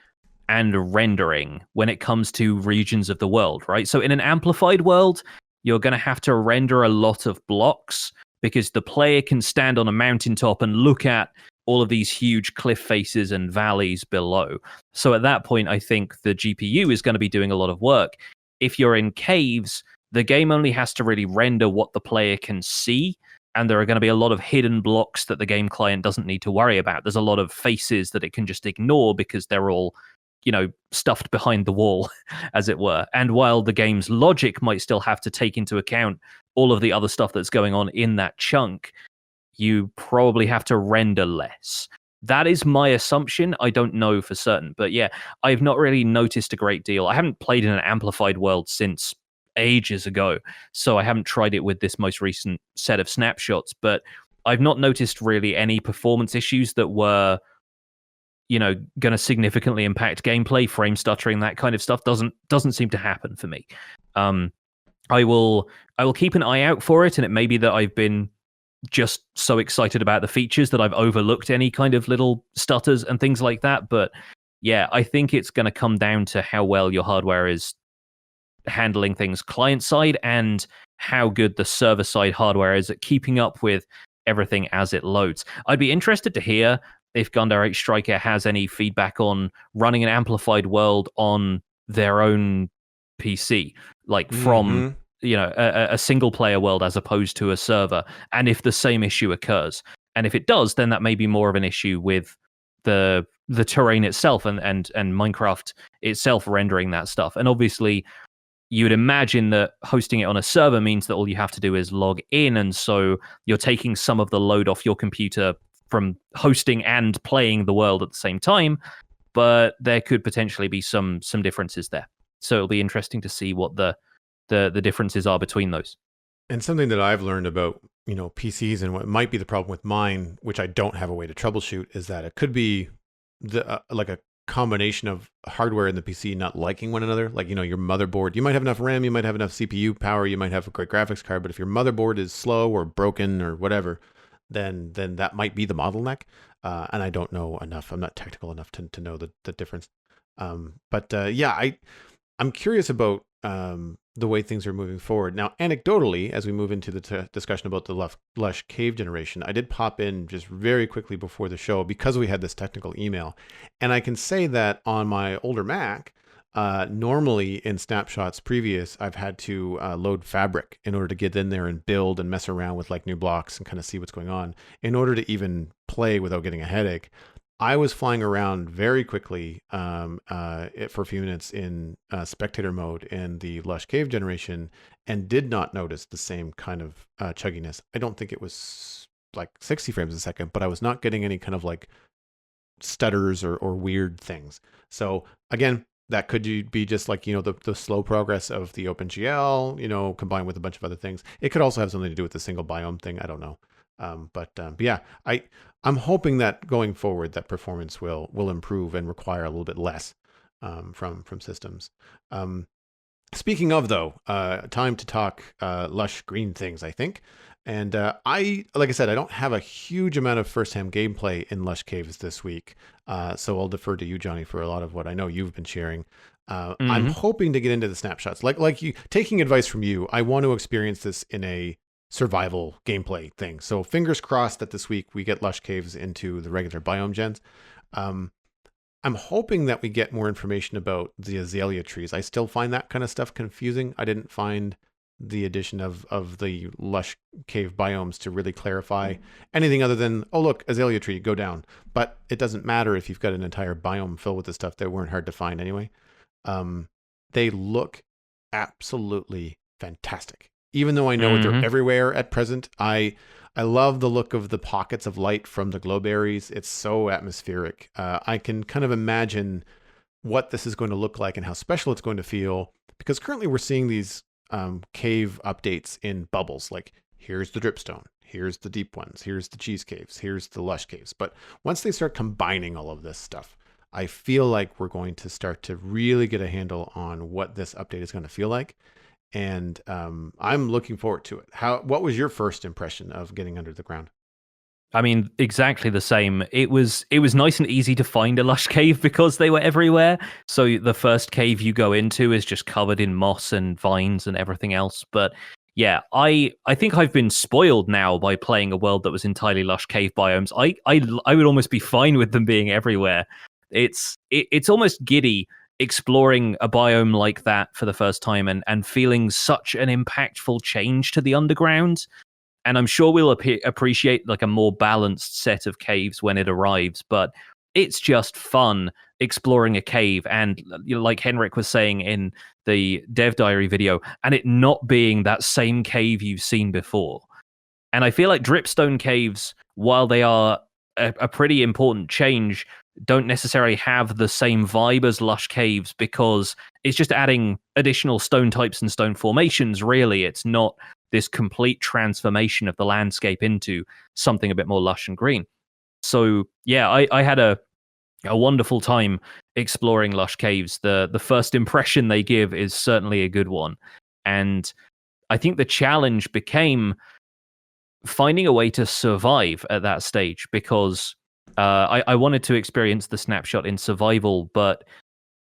and rendering when it comes to regions of the world, right? So in an amplified world, you're going to have to render a lot of blocks because the player can stand on a mountaintop and look at all of these huge cliff faces and valleys below. So at that point, I think the GPU is going to be doing a lot of work. If you're in caves, the game only has to really render what the player can see, and there are going to be a lot of hidden blocks that the game client doesn't need to worry about. There's a lot of faces that it can just ignore because they're all stuffed behind the wall, as it were. And while the game's logic might still have to take into account all of the other stuff that's going on in that chunk, you probably have to render less. That is my assumption. I don't know for certain. But yeah, I've not really noticed a great deal. I haven't played in an amplified world since ages ago, so I haven't tried it with this most recent set of snapshots. But I've not noticed really any performance issues that were going to significantly impact gameplay. Frame stuttering, that kind of stuff doesn't seem to happen for me. I will keep an eye out for it, and it may be that I've been just so excited about the features that I've overlooked any kind of little stutters and things like that. But yeah, I think it's going to come down to how well your hardware is handling things client side and how good the server side hardware is at keeping up with everything as it loads. I'd be interested to hear if Gundam H Striker has any feedback on running an amplified world on their own PC, like from a single player world as opposed to a server, and if the same issue occurs. And if it does, then that may be more of an issue with the terrain itself and Minecraft itself rendering that stuff. And obviously you would imagine that hosting it on a server means that all you have to do is log in, and so you're taking some of the load off your computer from hosting and playing the world at the same time. But there could potentially be some differences there. So it'll be interesting to see what the differences are between those. And something that I've learned about, PCs and what might be the problem with mine, which I don't have a way to troubleshoot, is that it could be like a combination of hardware in the PC not liking one another. Like, your motherboard, you might have enough RAM, you might have enough CPU power, you might have a great graphics card, but if your motherboard is slow or broken or whatever, then that might be the bottleneck. And I don't know enough. I'm not technical enough to know the difference. I'm curious about the way things are moving forward. Now, anecdotally, as we move into the discussion about the Lush Cave generation, I did pop in just very quickly before the show because we had this technical email. And I can say that on my older Mac, normally in Snapshots previous, I've had to load Fabric in order to get in there and build and mess around with like new blocks and kind of see what's going on in order to even play without getting a headache. I was flying around very quickly for a few minutes in spectator mode in the Lush Cave generation and did not notice the same kind of chugginess. I don't think it was like 60 frames a second, but I was not getting any kind of like stutters or weird things. So again, that could be just like, the slow progress of the OpenGL, combined with a bunch of other things. It could also have something to do with the single biome thing. I don't know. But yeah, I'm hoping that going forward, that performance will improve and require a little bit less from systems. Speaking of though, time to talk lush green things, I think. And like I said, I don't have a huge amount of first-hand gameplay in Lush Caves this week, so I'll defer to you, Jonny, for a lot of what I know you've been sharing. I'm hoping to get into the snapshots, like you, taking advice from you. I want to experience this in a survival gameplay thing. So fingers crossed that this week we get Lush Caves into the regular biome gens. I'm hoping that we get more information about the Azalea trees. I still find that kind of stuff confusing. I didn't find the addition of the Lush Cave biomes to really clarify anything other than, oh, look, Azalea tree, go down. But it doesn't matter if you've got an entire biome filled with the stuff that weren't hard to find anyway. They look absolutely fantastic. Even though I know they're everywhere at present, I love the look of the pockets of light from the glow berries. It's so atmospheric. I can kind of imagine what this is going to look like and how special it's going to feel, because currently we're seeing these cave updates in bubbles. Like, here's the dripstone, here's the deep ones, here's the cheese caves, here's the lush caves. But once they start combining all of this stuff, I feel like we're going to start to really get a handle on what this update is going to feel like. And I'm looking forward to it. What was your first impression of getting under the ground? I mean, exactly the same. It was nice and easy to find a lush cave because they were everywhere. So the first cave you go into is just covered in moss and vines and everything else. But yeah, I think I've been spoiled now by playing a world that was entirely lush cave biomes. I would almost be fine with them being everywhere. It's almost giddy exploring a biome like that for the first time and feeling such an impactful change to the underground. And I'm sure we'll appreciate like a more balanced set of caves when it arrives, but it's just fun exploring a cave. And like Henrik was saying in the Dev Diary video, and it not being that same cave you've seen before. And I feel like dripstone caves, while they are a pretty important change, don't necessarily have the same vibe as lush caves, because it's just adding additional stone types and stone formations. Really, it's not this complete transformation of the landscape into something a bit more lush and green. So yeah, I had a wonderful time exploring lush caves. The first impression they give is certainly a good one. And I think the challenge became finding a way to survive at that stage, because I wanted to experience the snapshot in survival, but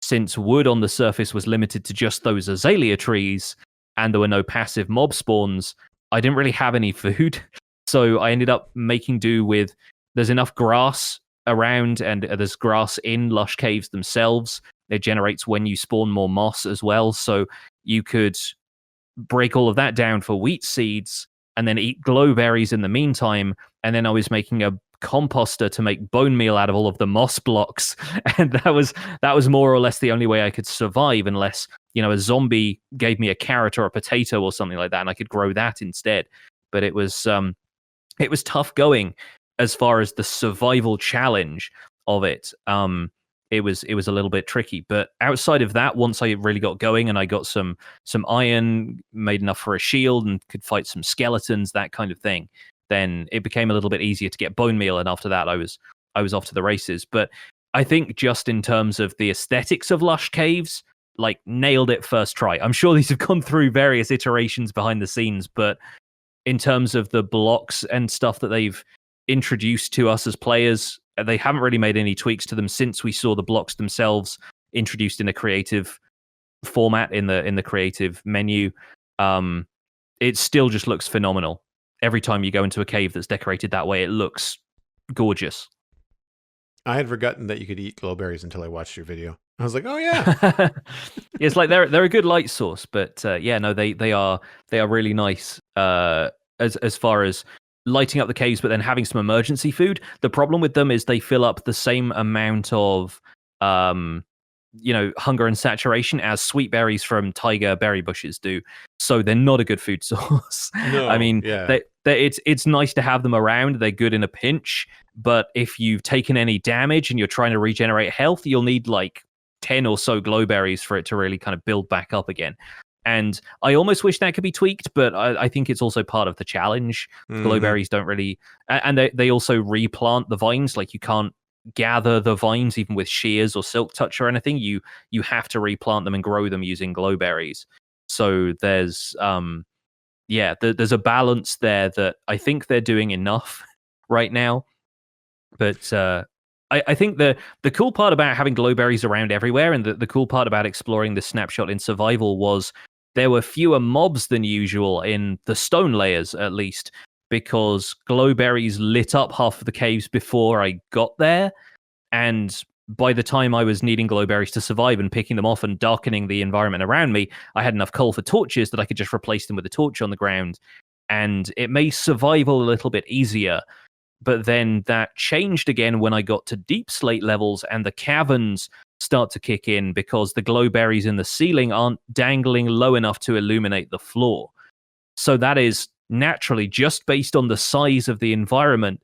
since wood on the surface was limited to just those azalea trees and there were no passive mob spawns, I didn't really have any food. So I ended up making do with, there's enough grass around, and there's grass in Lush Caves themselves. It generates when you spawn more moss as well. So you could break all of that down for wheat seeds and then eat glowberries in the meantime. And then I was making a composter to make bone meal out of all of the moss blocks. And that was more or less the only way I could survive, unless, a zombie gave me a carrot or a potato or something like that, and I could grow that instead. But it was tough going as far as the survival challenge of it. It was a little bit tricky, but outside of that, once I really got going and I got some iron, made enough for a shield and could fight some skeletons, that kind of thing, then it became a little bit easier to get bone meal. And after that, I was off to the races. But I think just in terms of the aesthetics of Lush Caves, like, nailed it first try. I'm sure these have gone through various iterations behind the scenes, but in terms of the blocks and stuff that they've introduced to us as players, they haven't really made any tweaks to them since we saw the blocks themselves introduced in a creative format in the creative menu. It still just looks phenomenal. Every time you go into a cave that's decorated that way, it looks gorgeous. I had forgotten that you could eat glowberries until I watched your video. I was like, oh yeah. It's like they're a good light source, but they are really nice as far as lighting up the caves, but then having some emergency food. The problem with them is they fill up the same amount of hunger and saturation as sweet berries from tiger berry bushes do. So they're not a good food source. No, I mean, yeah. it's nice to have them around. They're good in a pinch, but if you've taken any damage and you're trying to regenerate health, you'll need like 10 or so glowberries for it to really kind of build back up again. And I almost wish that could be tweaked, but I think it's also part of the challenge. Mm-hmm. Glowberries don't really... And they also replant the vines. Like, you can't gather the vines even with shears or silk touch or anything. You have to replant them and grow them using glowberries. So there's there's a balance there that I think they're doing enough right now. But I think the cool part about having glowberries around everywhere, and the cool part about exploring the snapshot in survival, was there were fewer mobs than usual in the stone layers, at least, because glowberries lit up half of the caves before I got there. And by the time I was needing glowberries to survive and picking them off and darkening the environment around me, I had enough coal for torches that I could just replace them with a torch on the ground. And it made survival a little bit easier. But then that changed again when I got to deep slate levels and the caverns start to kick in, because the glowberries in the ceiling aren't dangling low enough to illuminate the floor. So that is naturally, just based on the size of the environment,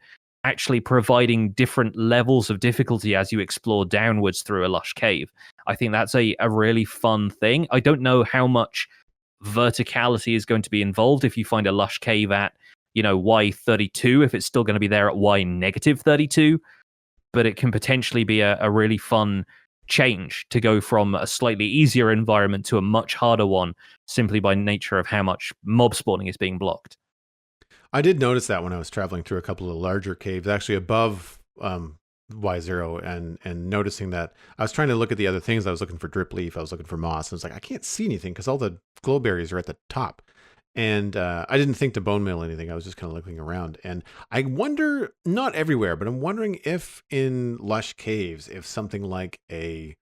actually providing different levels of difficulty as you explore downwards through a lush cave. I think that's a really fun thing. I don't know how much verticality is going to be involved if you find a lush cave at Y32, if it's still going to be there at Y negative 32, but it can potentially be a really fun change to go from a slightly easier environment to a much harder one, simply by nature of how much mob spawning is being blocked. I did notice that when I was traveling through a couple of larger caves, actually above Y0, and noticing that I was trying to look at the other things. I was looking for drip leaf, I was looking for moss, and I was like, I can't see anything because all the glowberries are at the top. And I didn't think to bone meal anything. I was just kind of looking around. And I wonder, not everywhere, but I'm wondering if in Lush Caves, if something like a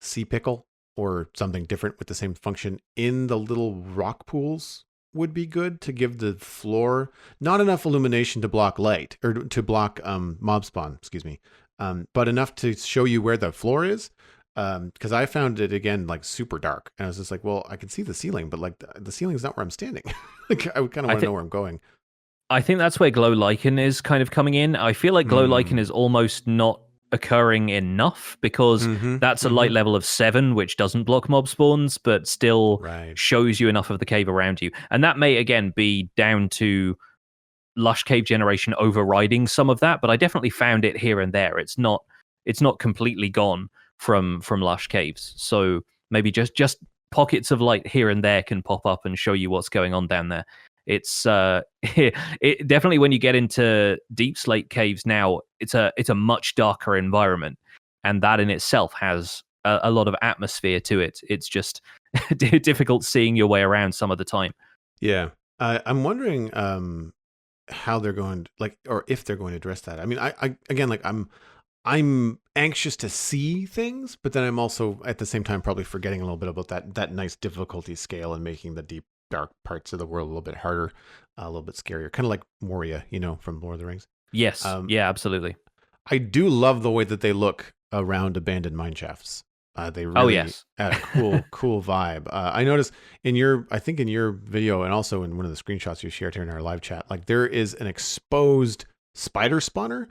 sea pickle or something different with the same function in the little rock pools would be good to give the floor not enough illumination to block light, or to block mob spawn, but enough to show you where the floor is. Because I found it again like super dark, and I was just like, well, I can see the ceiling, but like the ceiling is not where I'm standing. Like, I kind of want to know where I'm going. I think that's where glow lichen is kind of coming in. I feel like glow lichen is almost not occurring enough, because that's a light level of 7, which doesn't block mob spawns, but still shows you enough of the cave around you. And that may again be down to lush cave generation overriding some of that, but I definitely found it here and there. It's not completely gone from lush caves. So maybe just pockets of light here and there can pop up and show you what's going on down there. It's it definitely, when you get into deep slate caves now, it's a much darker environment, and that in itself has a lot of atmosphere to it. It's just difficult seeing your way around some of the time. Yeah. I'm wondering how they're going to, like, or if they're going to address that. I mean, I again, like, I'm anxious to see things, but then I'm also at the same time probably forgetting a little bit about that nice difficulty scale and making the deep dark parts of the world a little bit harder, a little bit scarier, kind of like Moria, from Lord of the Rings. Yes. Yeah, absolutely. I do love the way that they look around abandoned mine shafts. They really add a cool vibe. I noticed I think in your video, and also in one of the screenshots you shared here in our live chat, like there is an exposed spider spawner.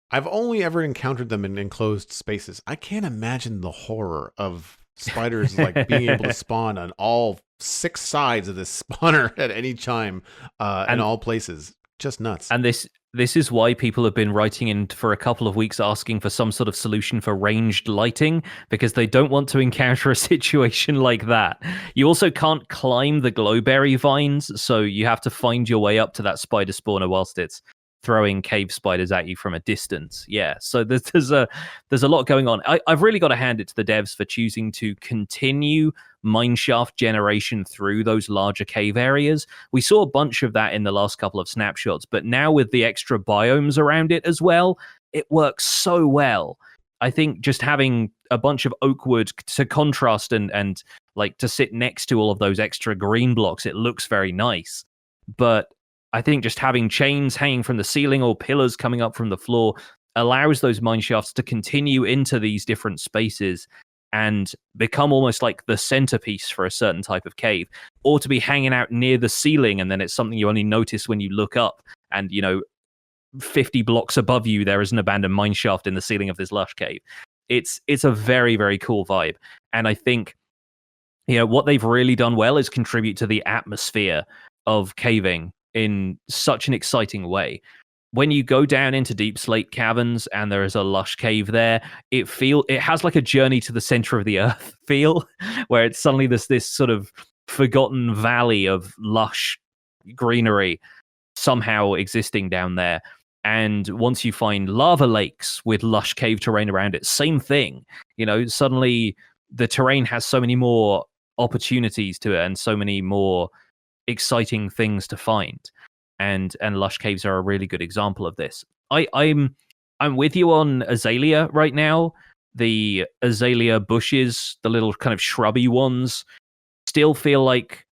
I've only ever encountered them in enclosed spaces. I can't imagine the horror of spiders like being able to spawn on all 6 sides of this spawner at any time, in all places. Just nuts. And this is why people have been writing in for a couple of weeks asking for some sort of solution for ranged lighting, because they don't want to encounter a situation like that. You also can't climb the glowberry vines, so you have to find your way up to that spider spawner whilst it's throwing cave spiders at you from a distance. Yeah, so there's a lot going on. I've really got to hand it to the devs for choosing to continue mineshaft generation through those larger cave areas. We saw a bunch of that in the last couple of snapshots, but now with the extra biomes around it as well, it works so well. I think just having a bunch of oak wood to contrast and like to sit next to all of those extra green blocks, it looks very nice. But I think just having chains hanging from the ceiling or pillars coming up from the floor allows those mine shafts to continue into these different spaces and become almost like the centerpiece for a certain type of cave, or to be hanging out near the ceiling, and then it's something you only notice when you look up, and 50 blocks above you there is an abandoned mine shaft in the ceiling of this lush cave. It's a very, very cool vibe, and I think what they've really done well is contribute to the atmosphere of caving in such an exciting way. When you go down into deep slate caverns and there is a lush cave there, it has like a journey to the center of the earth feel, where it's suddenly this sort of forgotten valley of lush greenery somehow existing down there. And once you find lava lakes with lush cave terrain around it, same thing. Suddenly the terrain has so many more opportunities to it and so many more exciting things to find, and lush caves are a really good example of this. I'm with you on azalea right now. The azalea bushes, the little kind of shrubby ones, still feel like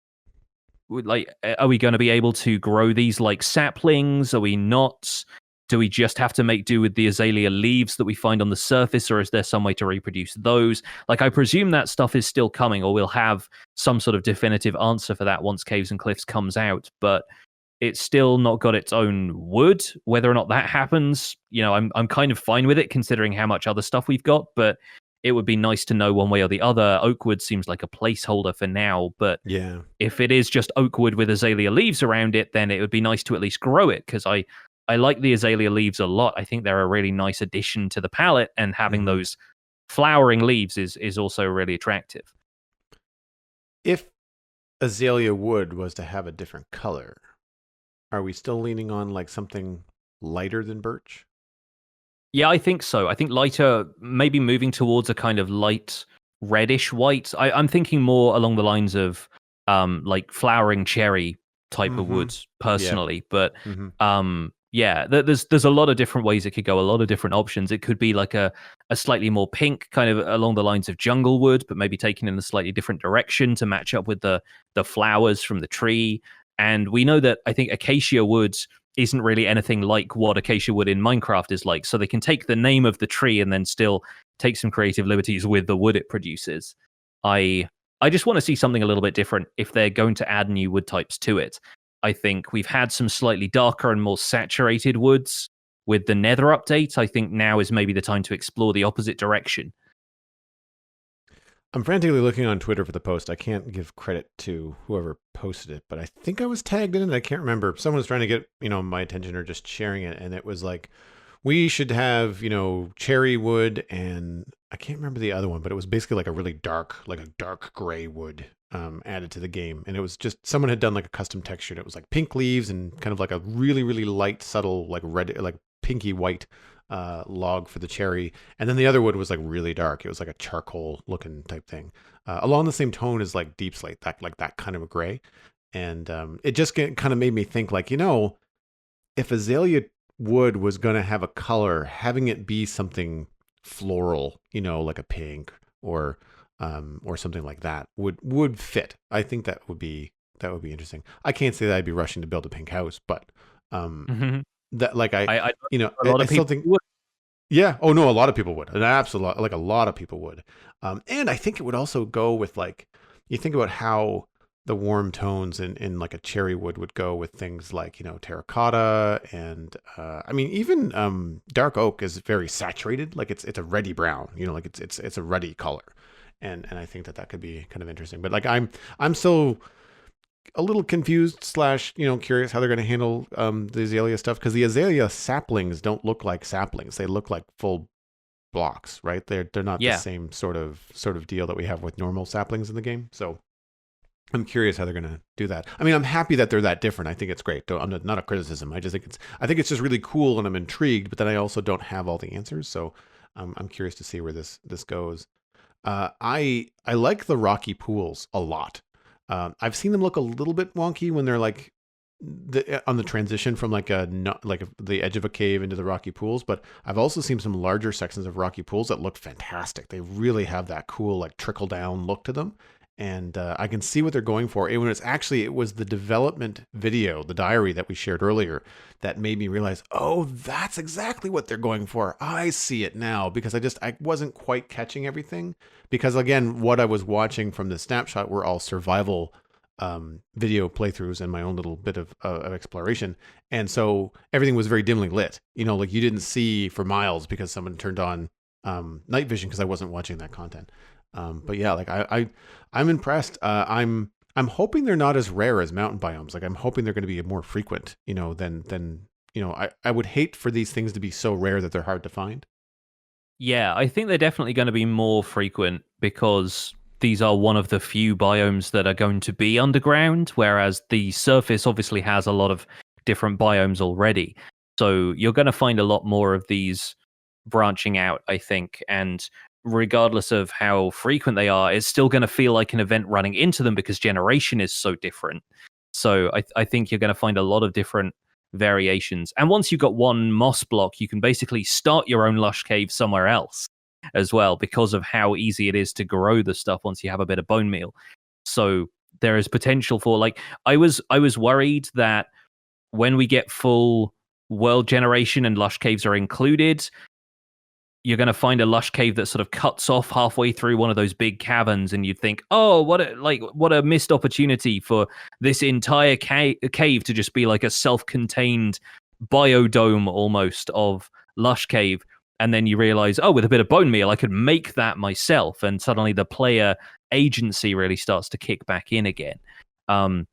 are we going to be able to grow these like saplings? Are we not? Do we just have to make do with the azalea leaves that we find on the surface, or is there some way to reproduce those? Like, I presume that stuff is still coming, or we'll have some sort of definitive answer for that once Caves and Cliffs comes out, but it's still not got its own wood. Whether or not that happens, I'm kind of fine with it, considering how much other stuff we've got, but it would be nice to know one way or the other. Oakwood seems like a placeholder for now, but yeah, if it is just oakwood with azalea leaves around it, then it would be nice to at least grow it, because I like the azalea leaves a lot. I think they're a really nice addition to the palette, and having those flowering leaves is also really attractive. If azalea wood was to have a different color, are we still leaning on like something lighter than birch? Yeah, I think so. I think lighter, maybe moving towards a kind of light reddish white. I'm thinking more along the lines of like flowering cherry type of woods personally. But yeah, there's a lot of different ways it could go, a lot of different options. It could be like a slightly more pink, kind of along the lines of jungle wood, but maybe taken in a slightly different direction to match up with the flowers from the tree. And we know that I think acacia wood isn't really anything like what acacia wood in Minecraft is like. So they can take the name of the tree and then still take some creative liberties with the wood it produces. I just want to see something a little bit different if they're going to add new wood types to it. I think we've had some slightly darker and more saturated woods with the Nether update. I think now is maybe the time to explore the opposite direction. I'm frantically looking on Twitter for the post. I can't give credit to whoever posted it, but I think I was tagged in it. I can't remember. Someone was trying to get, my attention or just sharing it. And it was like, we should have, cherry wood, and I can't remember the other one, but it was basically like a really dark, like a dark gray wood added to the game. And it was just, someone had done like a custom texture, and it was like pink leaves and kind of like a really, really light, subtle, like red, like pinky white log for the cherry. And then the other wood was like really dark. It was like a charcoal looking type thing, along the same tone as like deep slate, that kind of a gray. And it just kind of made me think, like, if Azalea wood was going to have a color, having it be something floral, like a pink or something like that would fit. I think that would be interesting. I can't say that I'd be rushing to build a pink house, but that, like, I a lot of people would. Yeah. Oh no, a lot of people would. An absolute, like, a lot of people would. And I think it would also go with, like, you think about how the warm tones in like a cherry wood go with things like, terracotta, and I mean, even dark oak is very saturated. Like, it's a reddy brown, like it's a ruddy color. And I think that could be kind of interesting. But like, I'm still a little confused / curious how they're going to handle the azalea stuff, because the azalea saplings don't look like saplings. They look like full blocks, right? They're not the same sort of deal that we have with normal saplings in the game. So I'm curious how they're going to do that. I mean, I'm happy that they're that different. I think it's great. I'm not a criticism. I think it's just really cool, and I'm intrigued. But then I also don't have all the answers, so I'm curious to see where this goes. I like the rocky pools a lot. I've seen them look a little bit wonky when they're like on the transition from like the edge of a cave into the rocky pools. But I've also seen some larger sections of rocky pools that look fantastic. They really have that cool, like, trickle down look to them. And I can see what they're going for. It was the development video, the diary that we shared earlier, that made me realize, oh, that's exactly what they're going for. I see it now, because I wasn't quite catching everything. Because again, what I was watching from the snapshot were all survival video playthroughs and my own little bit of exploration. And so everything was very dimly lit. Like, you didn't see for miles because someone turned on night vision, because I wasn't watching that content. But yeah, like, I'm impressed. I'm hoping they're not as rare as mountain biomes. Like, I'm hoping they're going to be more frequent, than I would hate for these things to be so rare that they're hard to find. Yeah, I think they're definitely going to be more frequent, because these are one of the few biomes that are going to be underground, whereas the surface obviously has a lot of different biomes already. So you're going to find a lot more of these branching out, I think, and regardless of how frequent they are, it's still going to feel like an event running into them, because generation is so different. So I think you're going to find a lot of different variations. And once you've got one moss block, you can basically start your own lush cave somewhere else as well, because of how easy it is to grow the stuff once you have a bit of bone meal. So there is potential for, like, I was worried that when we get full world generation and lush caves are included, you're going to find a lush cave that sort of cuts off halfway through one of those big caverns, and you'd think, oh, what a missed opportunity for this entire cave to just be like a self-contained biodome almost of lush cave. And then you realize, oh, with a bit of bone meal, I could make that myself. And suddenly the player agency really starts to kick back in again. And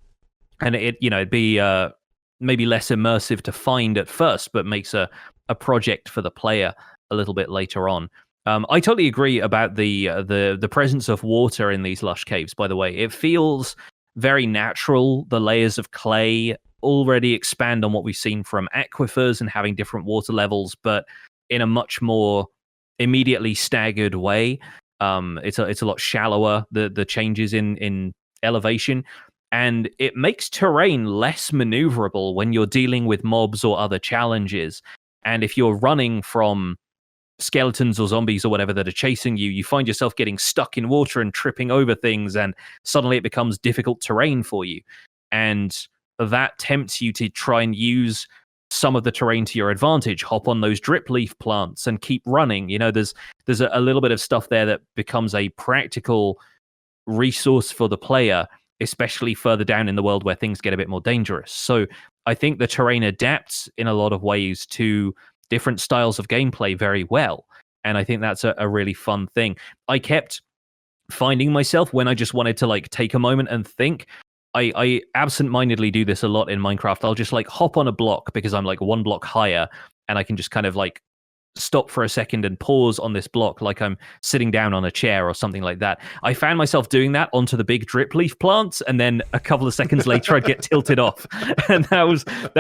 it'd be maybe less immersive to find at first, but makes a project for the player a little bit later on. I totally agree about the presence of water in these lush caves, by the way. It feels very natural. The layers of clay already expand on what we've seen from aquifers and having different water levels, but in a much more immediately staggered way. It's a lot shallower, the changes in elevation, and it makes terrain less maneuverable when you're dealing with mobs or other challenges. And if you're running from skeletons or zombies or whatever that are chasing you, you find yourself getting stuck in water and tripping over things, and suddenly it becomes difficult terrain for you. And that tempts you to try and use some of the terrain to your advantage, hop on those drip leaf plants and keep running. There's a little bit of stuff there that becomes a practical resource for the player, especially further down in the world where things get a bit more dangerous. So I think the terrain adapts in a lot of ways to different styles of gameplay very well. And I think that's a really fun thing. I kept finding myself, when I just wanted to like take a moment and think, I absent-mindedly do this a lot in Minecraft. I'll just like hop on a block because I'm like one block higher, and I can just kind of like stop for a second and pause on this block like I'm sitting down on a chair or something like that. I found myself doing that onto the big drip leaf plants, and then a couple of seconds later I'd get tilted off. And that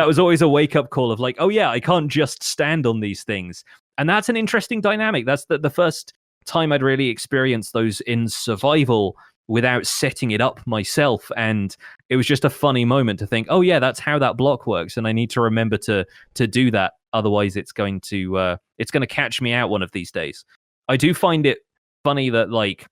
was always a wake-up call of like, oh yeah, I can't just stand on these things. And that's an interesting dynamic. That's the first time I'd really experienced those in survival without setting it up myself, and it was just a funny moment to think, oh yeah, that's how that block works, and I need to remember to do that, otherwise it's going to catch me out one of these days. I do find it funny that like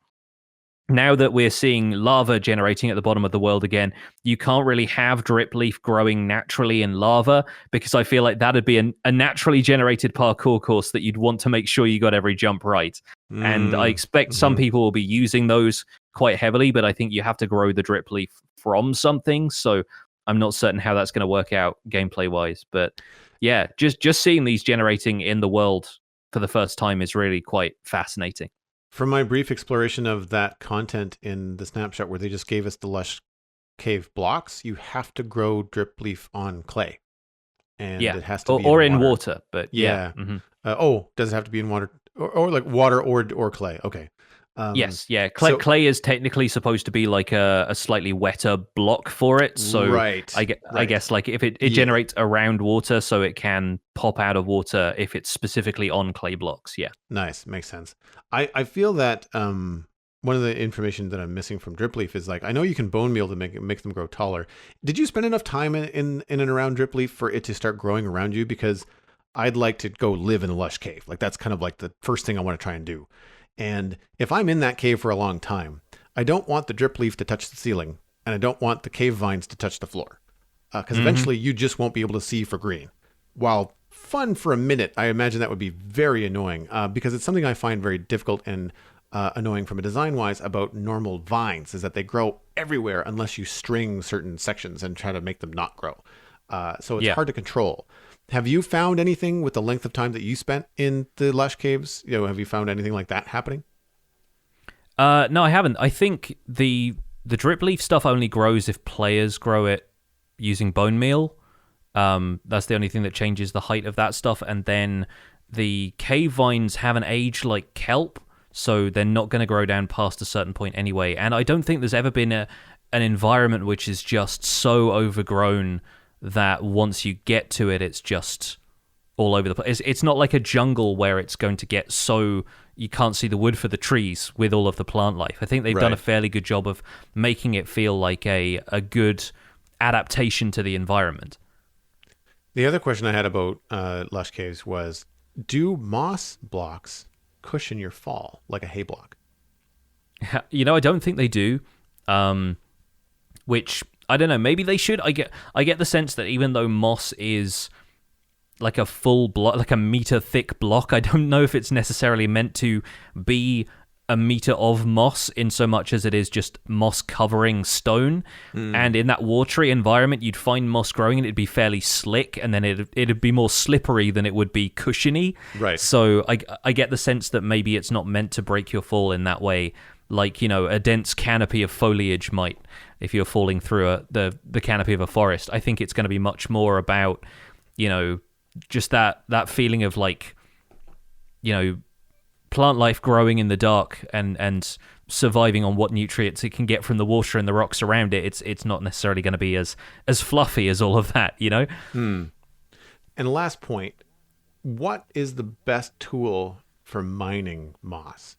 now that we're seeing lava generating at the bottom of the world again, you can't really have drip leaf growing naturally in lava, because I feel like that'd be a naturally generated parkour course that you'd want to make sure you got every jump right. And I expect some people will be using those quite heavily, but I think you have to grow the drip leaf from something. So I'm not certain how that's going to work out gameplay wise. But yeah, just seeing these generating in the world for the first time is really quite fascinating. From my brief exploration of that content in the snapshot where they just gave us the Lush Cave blocks, you have to grow drip leaf on clay. And it has to be or in water. But yeah. Does it have to be in water? Or like water or clay? Okay. Yes, yeah. Clay is technically supposed to be like a slightly wetter block for it. So right, I guess like if it generates around water, so it can pop out of water if it's specifically on clay blocks. Yeah. Nice. Makes sense. I feel that one of the information that I'm missing from drip leaf is like, I know you can bone meal to make them grow taller. Did you spend enough time in and around drip leaf for it to start growing around you? Because I'd like to go live in a lush cave. Like that's kind of like the first thing I want to try and do. And if I'm in that cave for a long time, I don't want the drip leaf to touch the ceiling, and I don't want the cave vines to touch the floor, because eventually you just won't be able to see for green. While fun for a minute, I imagine that would be very annoying, because it's something I find very difficult and annoying from a design-wise about normal vines, is that they grow everywhere unless you string certain sections and try to make them not grow. So it's hard to control. Have you found anything with the length of time that you spent in the Lush Caves? Have you found anything like that happening? No, I haven't. I think the drip leaf stuff only grows if players grow it using bone meal. That's the only thing that changes the height of that stuff. And then the cave vines have an age like kelp, so they're not going to grow down past a certain point anyway. And I don't think there's ever been an environment which is just so overgrown that once you get to it, it's just all over the place. It's not like a jungle where it's going to get so you can't see the wood for the trees with all of the plant life. I think they've done a fairly good job of making it feel like a good adaptation to the environment. The other question I had about Lush Caves was, do moss blocks cushion your fall like a hay block? I don't think they do, which I don't know. Maybe they should. I get the sense that even though moss is like a full block, like a meter thick block, I don't know if it's necessarily meant to be a meter of moss in so much as it is just moss covering stone. And in that watery environment, you'd find moss growing and it'd be fairly slick, and then it'd be more slippery than it would be cushiony. Right. So I get the sense that maybe it's not meant to break your fall in that way, like, a dense canopy of foliage might. If you're falling through the canopy of a forest, I think it's going to be much more about, just that feeling of like, plant life growing in the dark and surviving on what nutrients it can get from the water and the rocks around it. It's not necessarily going to be as fluffy as all of that, And last point, what is the best tool for mining moss?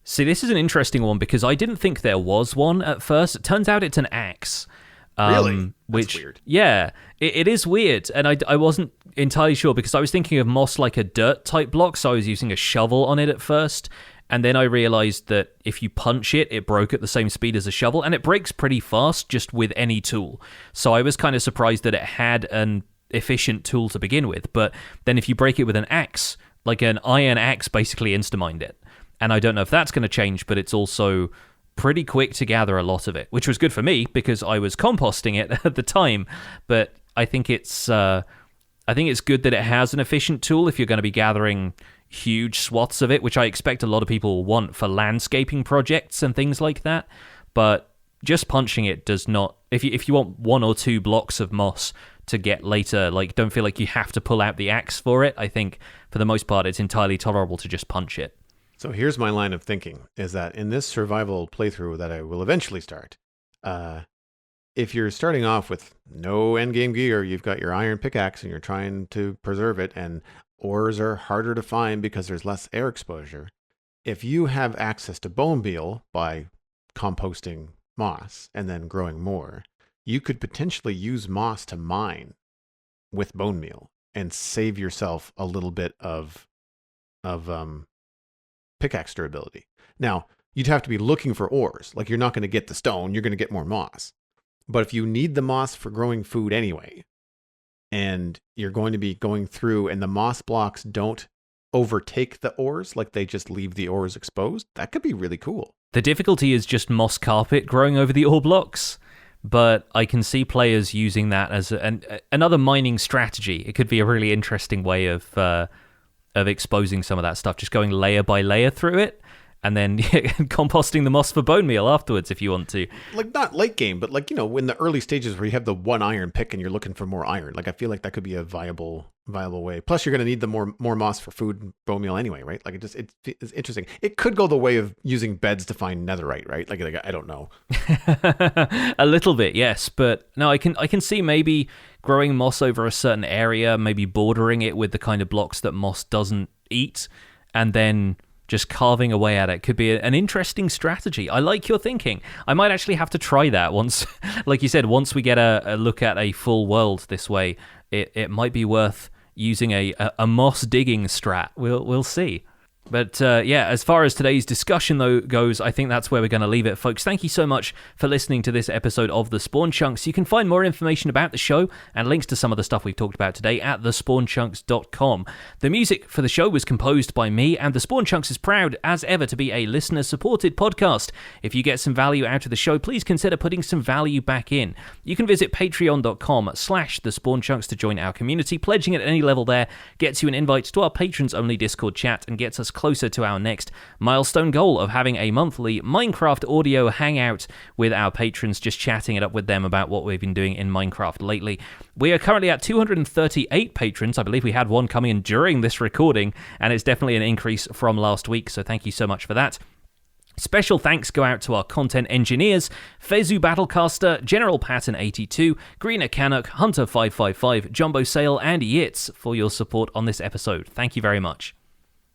See, this is an interesting one because I didn't think there was one at first. It turns out it's an axe. Really? That's weird. Yeah, it is weird. And I wasn't entirely sure because I was thinking of moss like a dirt type block, so I was using a shovel on it at first. And then I realized that if you punch it, it broke at the same speed as a shovel, and it breaks pretty fast just with any tool. So I was kind of surprised that it had an efficient tool to begin with. But then if you break it with an axe, like an iron axe basically insta-mined it. And I don't know if that's going to change, but it's also pretty quick to gather a lot of it, which was good for me because I was composting it at the time. But I think it's good that it has an efficient tool if you're going to be gathering huge swaths of it, which I expect a lot of people will want for landscaping projects and things like that. But just punching it does not. If you want 1 or 2 blocks of moss to get later. Like, don't feel like you have to pull out the axe for it. I think for the most part, it's entirely tolerable to just punch it. So here's my line of thinking, is that in this survival playthrough that I will eventually start, if you're starting off with no endgame gear, you've got your iron pickaxe and you're trying to preserve it, and ores are harder to find because there's less air exposure. If you have access to bone meal by composting moss and then growing more, you could potentially use moss to mine with bone meal and save yourself a little bit of pickaxe durability. Now, you'd have to be looking for ores. Like, you're not going to get the stone, you're going to get more moss. But if you need the moss for growing food anyway, and you're going to be going through and the moss blocks don't overtake the ores, like they just leave the ores exposed, that could be really cool. The difficulty is just moss carpet growing over the ore blocks, but I can see players using that as another mining strategy. It could be a really interesting way of exposing some of that stuff, just going layer by layer through it, and then composting the moss for bone meal afterwards if you want to. Like, not late game, but like, in the early stages where you have the one iron pick and you're looking for more iron. Like, I feel like that could be a viable way. Plus, you're going to need the more moss for food and bone meal anyway, right? Like, it's interesting. It could go the way of using beds to find netherite, right? Like I don't know. A little bit, yes, but no, I can see maybe growing moss over a certain area, maybe bordering it with the kind of blocks that moss doesn't eat, and then just carving away at it could be an interesting strategy. I like your thinking. I might actually have to try that once, like you said, once we get a look at a full world this way, it might be worth using a moss digging strat. We'll see. But as far as today's discussion though goes, I think that's where we're going to leave it, folks. Thank you so much for listening to this episode of The Spawn Chunks. You can find more information about the show and links to some of the stuff we've talked about today at thespawnchunks.com. The music for the show was composed by me, and The Spawn Chunks is proud, as ever, to be a listener-supported podcast. If you get some value out of the show, please consider putting some value back in. You can visit patreon.com/thespawnchunks to join our community. Pledging at any level there gets you an invite to our patrons-only Discord chat and gets us closer to our next milestone goal of having a monthly Minecraft audio hangout with our patrons, just chatting it up with them about what we've been doing in Minecraft lately. We are currently at 238 patrons. I believe we had one coming in during this recording, and it's definitely an increase from last week, so thank you so much for that. Special thanks go out to our content engineers, Fezu Battlecaster, General Patton 82, Greener Canuck, Hunter 555, Jumbo Sale, and Yitz for your support on this episode. Thank you very much.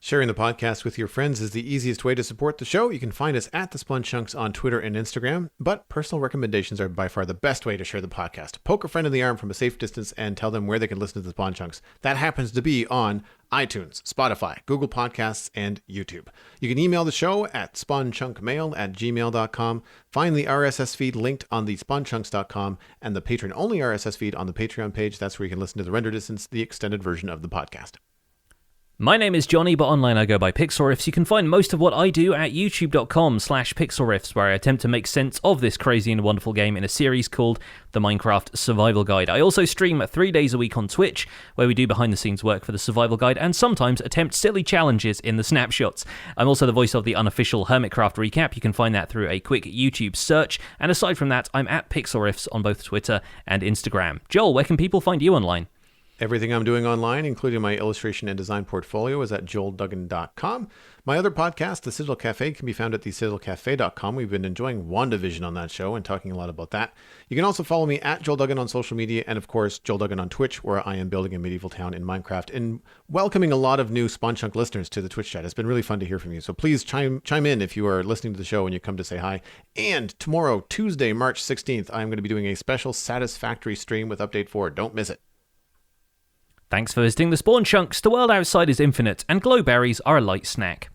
Sharing the podcast with your friends is the easiest way to support the show. You can find us at The Spawn Chunks on Twitter and Instagram, but personal recommendations are by far the best way to share the podcast. Poke a friend in the arm from a safe distance and tell them where they can listen to The Spawn Chunks. That happens to be on iTunes, Spotify, Google Podcasts, and YouTube. You can email the show at spawnchunkmail@gmail.com. Find the RSS feed linked on the spawnchunks.com and the patron-only RSS feed on the Patreon page. That's where you can listen to the render distance, the extended version of the podcast. My name is Jonny, but online I go by Pixelriffs. You can find most of what I do at youtube.com/Pixelriffs, where I attempt to make sense of this crazy and wonderful game in a series called The Minecraft Survival Guide. I also stream 3 days a week on Twitch, where we do behind-the-scenes work for the Survival Guide and sometimes attempt silly challenges in the Snapshots. I'm also the voice of the unofficial Hermitcraft recap. You can find that through a quick YouTube search. And aside from that, I'm at Pixelriffs on both Twitter and Instagram. Joel, where can people find you online? Everything I'm doing online, including my illustration and design portfolio, is at joelduggan.com. My other podcast, The Sigil Cafe, can be found at thesizzlecafe.com. We've been enjoying WandaVision on that show and talking a lot about that. You can also follow me at Joel Duggan on social media, and of course, Joel Duggan on Twitch, where I am building a medieval town in Minecraft and welcoming a lot of new Spawn Chunk listeners to the Twitch chat. It's been really fun to hear from you. So please chime in if you are listening to the show and you come to say hi. And tomorrow, Tuesday, March 16th, I'm going to be doing a special Satisfactory stream with Update 4. Don't miss it. Thanks for visiting The Spawn Chunks. The world outside is infinite, and glowberries are a light snack.